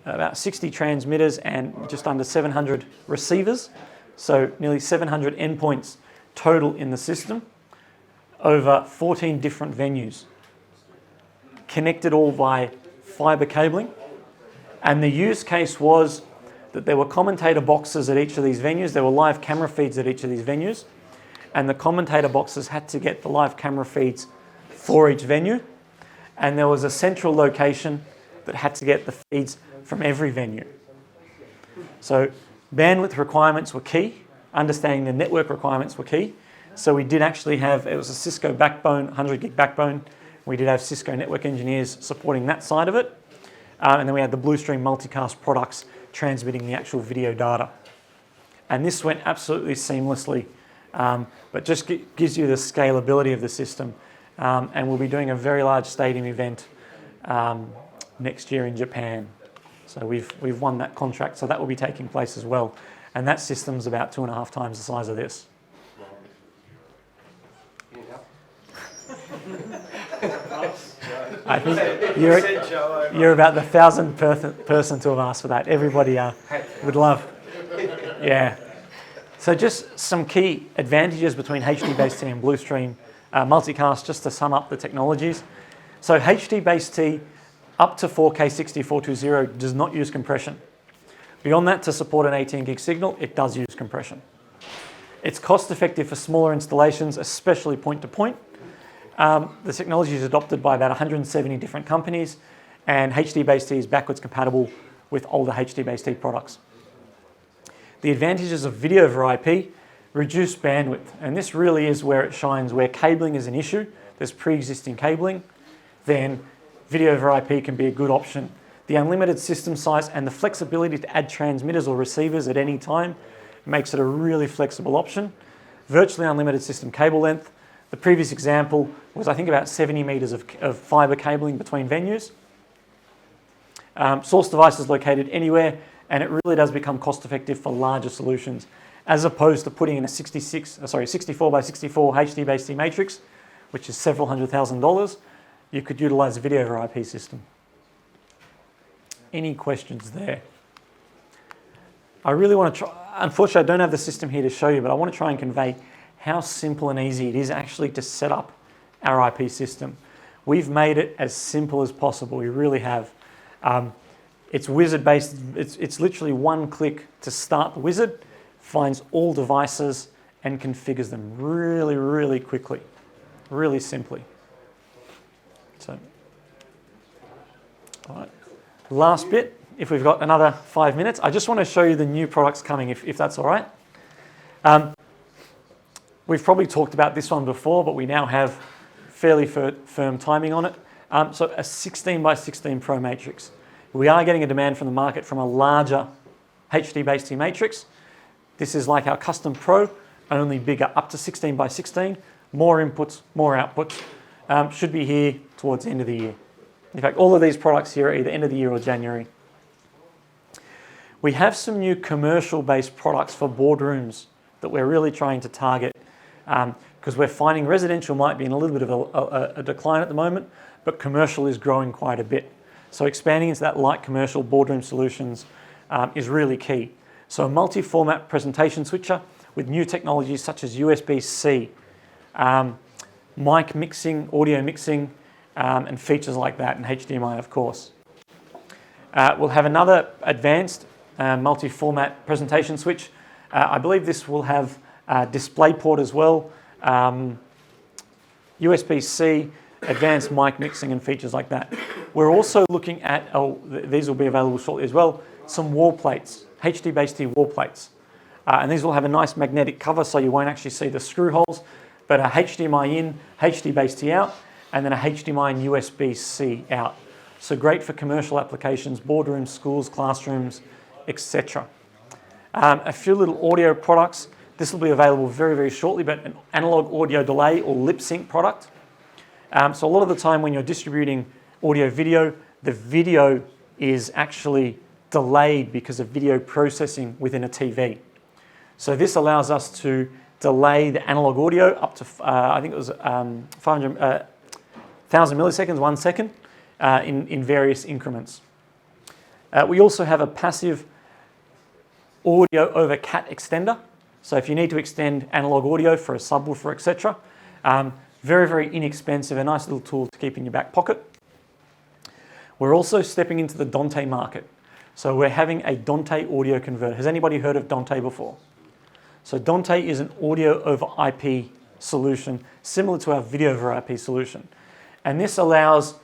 About 60 transmitters and just under 700 receivers. So nearly 700 endpoints total in the system over 14 different venues. Connected all by fiber cabling. And the use case was that there were commentator boxes at each of these venues. There were live camera feeds at each of these venues. And the commentator boxes had to get the live camera feeds for each venue. And there was a central location that had to get the feeds from every venue. So bandwidth requirements were key. Understanding the network requirements were key. So we did actually have, it was a Cisco backbone, 100 gig backbone. We did have Cisco network engineers supporting that side of it. And then we had the Blustream multicast products transmitting the actual video data. And this went absolutely seamlessly, but just gives you the scalability of the system. And we'll be doing a very large stadium event next year in Japan. So we've won that contract, so that will be taking place as well. And that system's about 2.5 times the size of this. I think you're about the 1,000th person to have asked for that. Everybody would love. Yeah. So just some key advantages between HDBase-T and Blustream multicast, just to sum up the technologies. So HDBase-T up to 4K 6420 does not use compression. Beyond that, to support an 18 gig signal, it does use compression. It's cost effective for smaller installations, especially point-to-point. The technology is adopted by about 170 different companies, and HDBase-T is backwards compatible with older HDBase-T products. The advantages of video over IP, reduce bandwidth, and this really is where it shines. Where cabling is an issue, there's pre-existing cabling, then video over IP can be a good option. The unlimited system size and the flexibility to add transmitters or receivers at any time makes it a really flexible option. Virtually unlimited system cable length. The previous example was, I think, about 70 meters of fiber cabling between venues. Source devices located anywhere, and it really does become cost effective for larger solutions, as opposed to putting in a 64 by 64 HDBase-T matrix, which is several $100,000. You could utilize a video over IP system. Any questions there? I really want to try, unfortunately I don't have the system here to show you, but I want to try and convey how simple and easy it is actually to set up our IP system. We've made it as simple as possible, we really have. It's wizard based, it's literally one click to start the wizard, finds all devices and configures them really, really quickly, really simply. So, all right. Last bit, if we've got another 5 minutes, I just want to show you the new products coming, if that's all right. We've probably talked about this one before, but we now have fairly firm timing on it. So a 16 by 16 Pro matrix. We are getting a demand from the market from a larger HDBase-T matrix. This is like our custom Pro, only bigger, up to 16 by 16, more inputs, more outputs. Should be here towards the end of the year. In fact, all of these products here are either end of the year or January. We have some new commercial-based products for boardrooms that we're really trying to target, because we're finding residential might be in a little bit of a decline at the moment, but commercial is growing quite a bit. So expanding into that light commercial boardroom solutions is really key. So a multi-format presentation switcher with new technologies such as USB-C, mic mixing, audio mixing, and features like that, and HDMI, of course. We'll have another advanced multi-format presentation switch. I believe this will have DisplayPort as well, USB-C, advanced mic mixing and features like that. We're also looking at, these will be available shortly as well, some wall plates, HDBase-T wall plates. And these will have a nice magnetic cover so you won't actually see the screw holes, but a HDMI in, HDBase-T out, and then a HDMI and USB-C out. So great for commercial applications, boardrooms, schools, classrooms, etc. A few little audio products. This will be available very, very shortly, but an analog audio delay or lip sync product. So a lot of the time when you're distributing audio video, the video is actually delayed because of video processing within a TV. So this allows us to delay the analog audio up to, I think it was 1,000 milliseconds, 1 second, in various increments. We also have a passive audio over CAT extender. So if you need to extend analog audio for a subwoofer, etc., very, very inexpensive, a nice little tool to keep in your back pocket. We're also stepping into the Dante market. So we're having a Dante audio converter. Has anybody heard of Dante before? So Dante is an audio over IP solution, similar to our video over IP solution. And this allows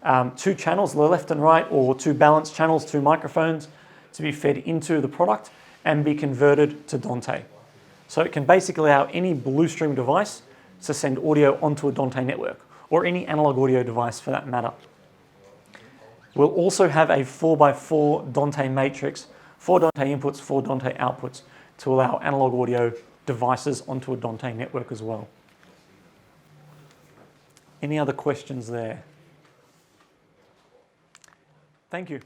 2 channels, the left and right, or 2 balanced channels, 2 microphones, to be fed into the product and be converted to Dante. So it can basically allow any Blustream device to send audio onto a Dante network, or any analog audio device for that matter. We'll also have a 4x4 Dante matrix, 4 Dante inputs, 4 Dante outputs, to allow analog audio devices onto a Dante network as well. Any other questions there? Thank you.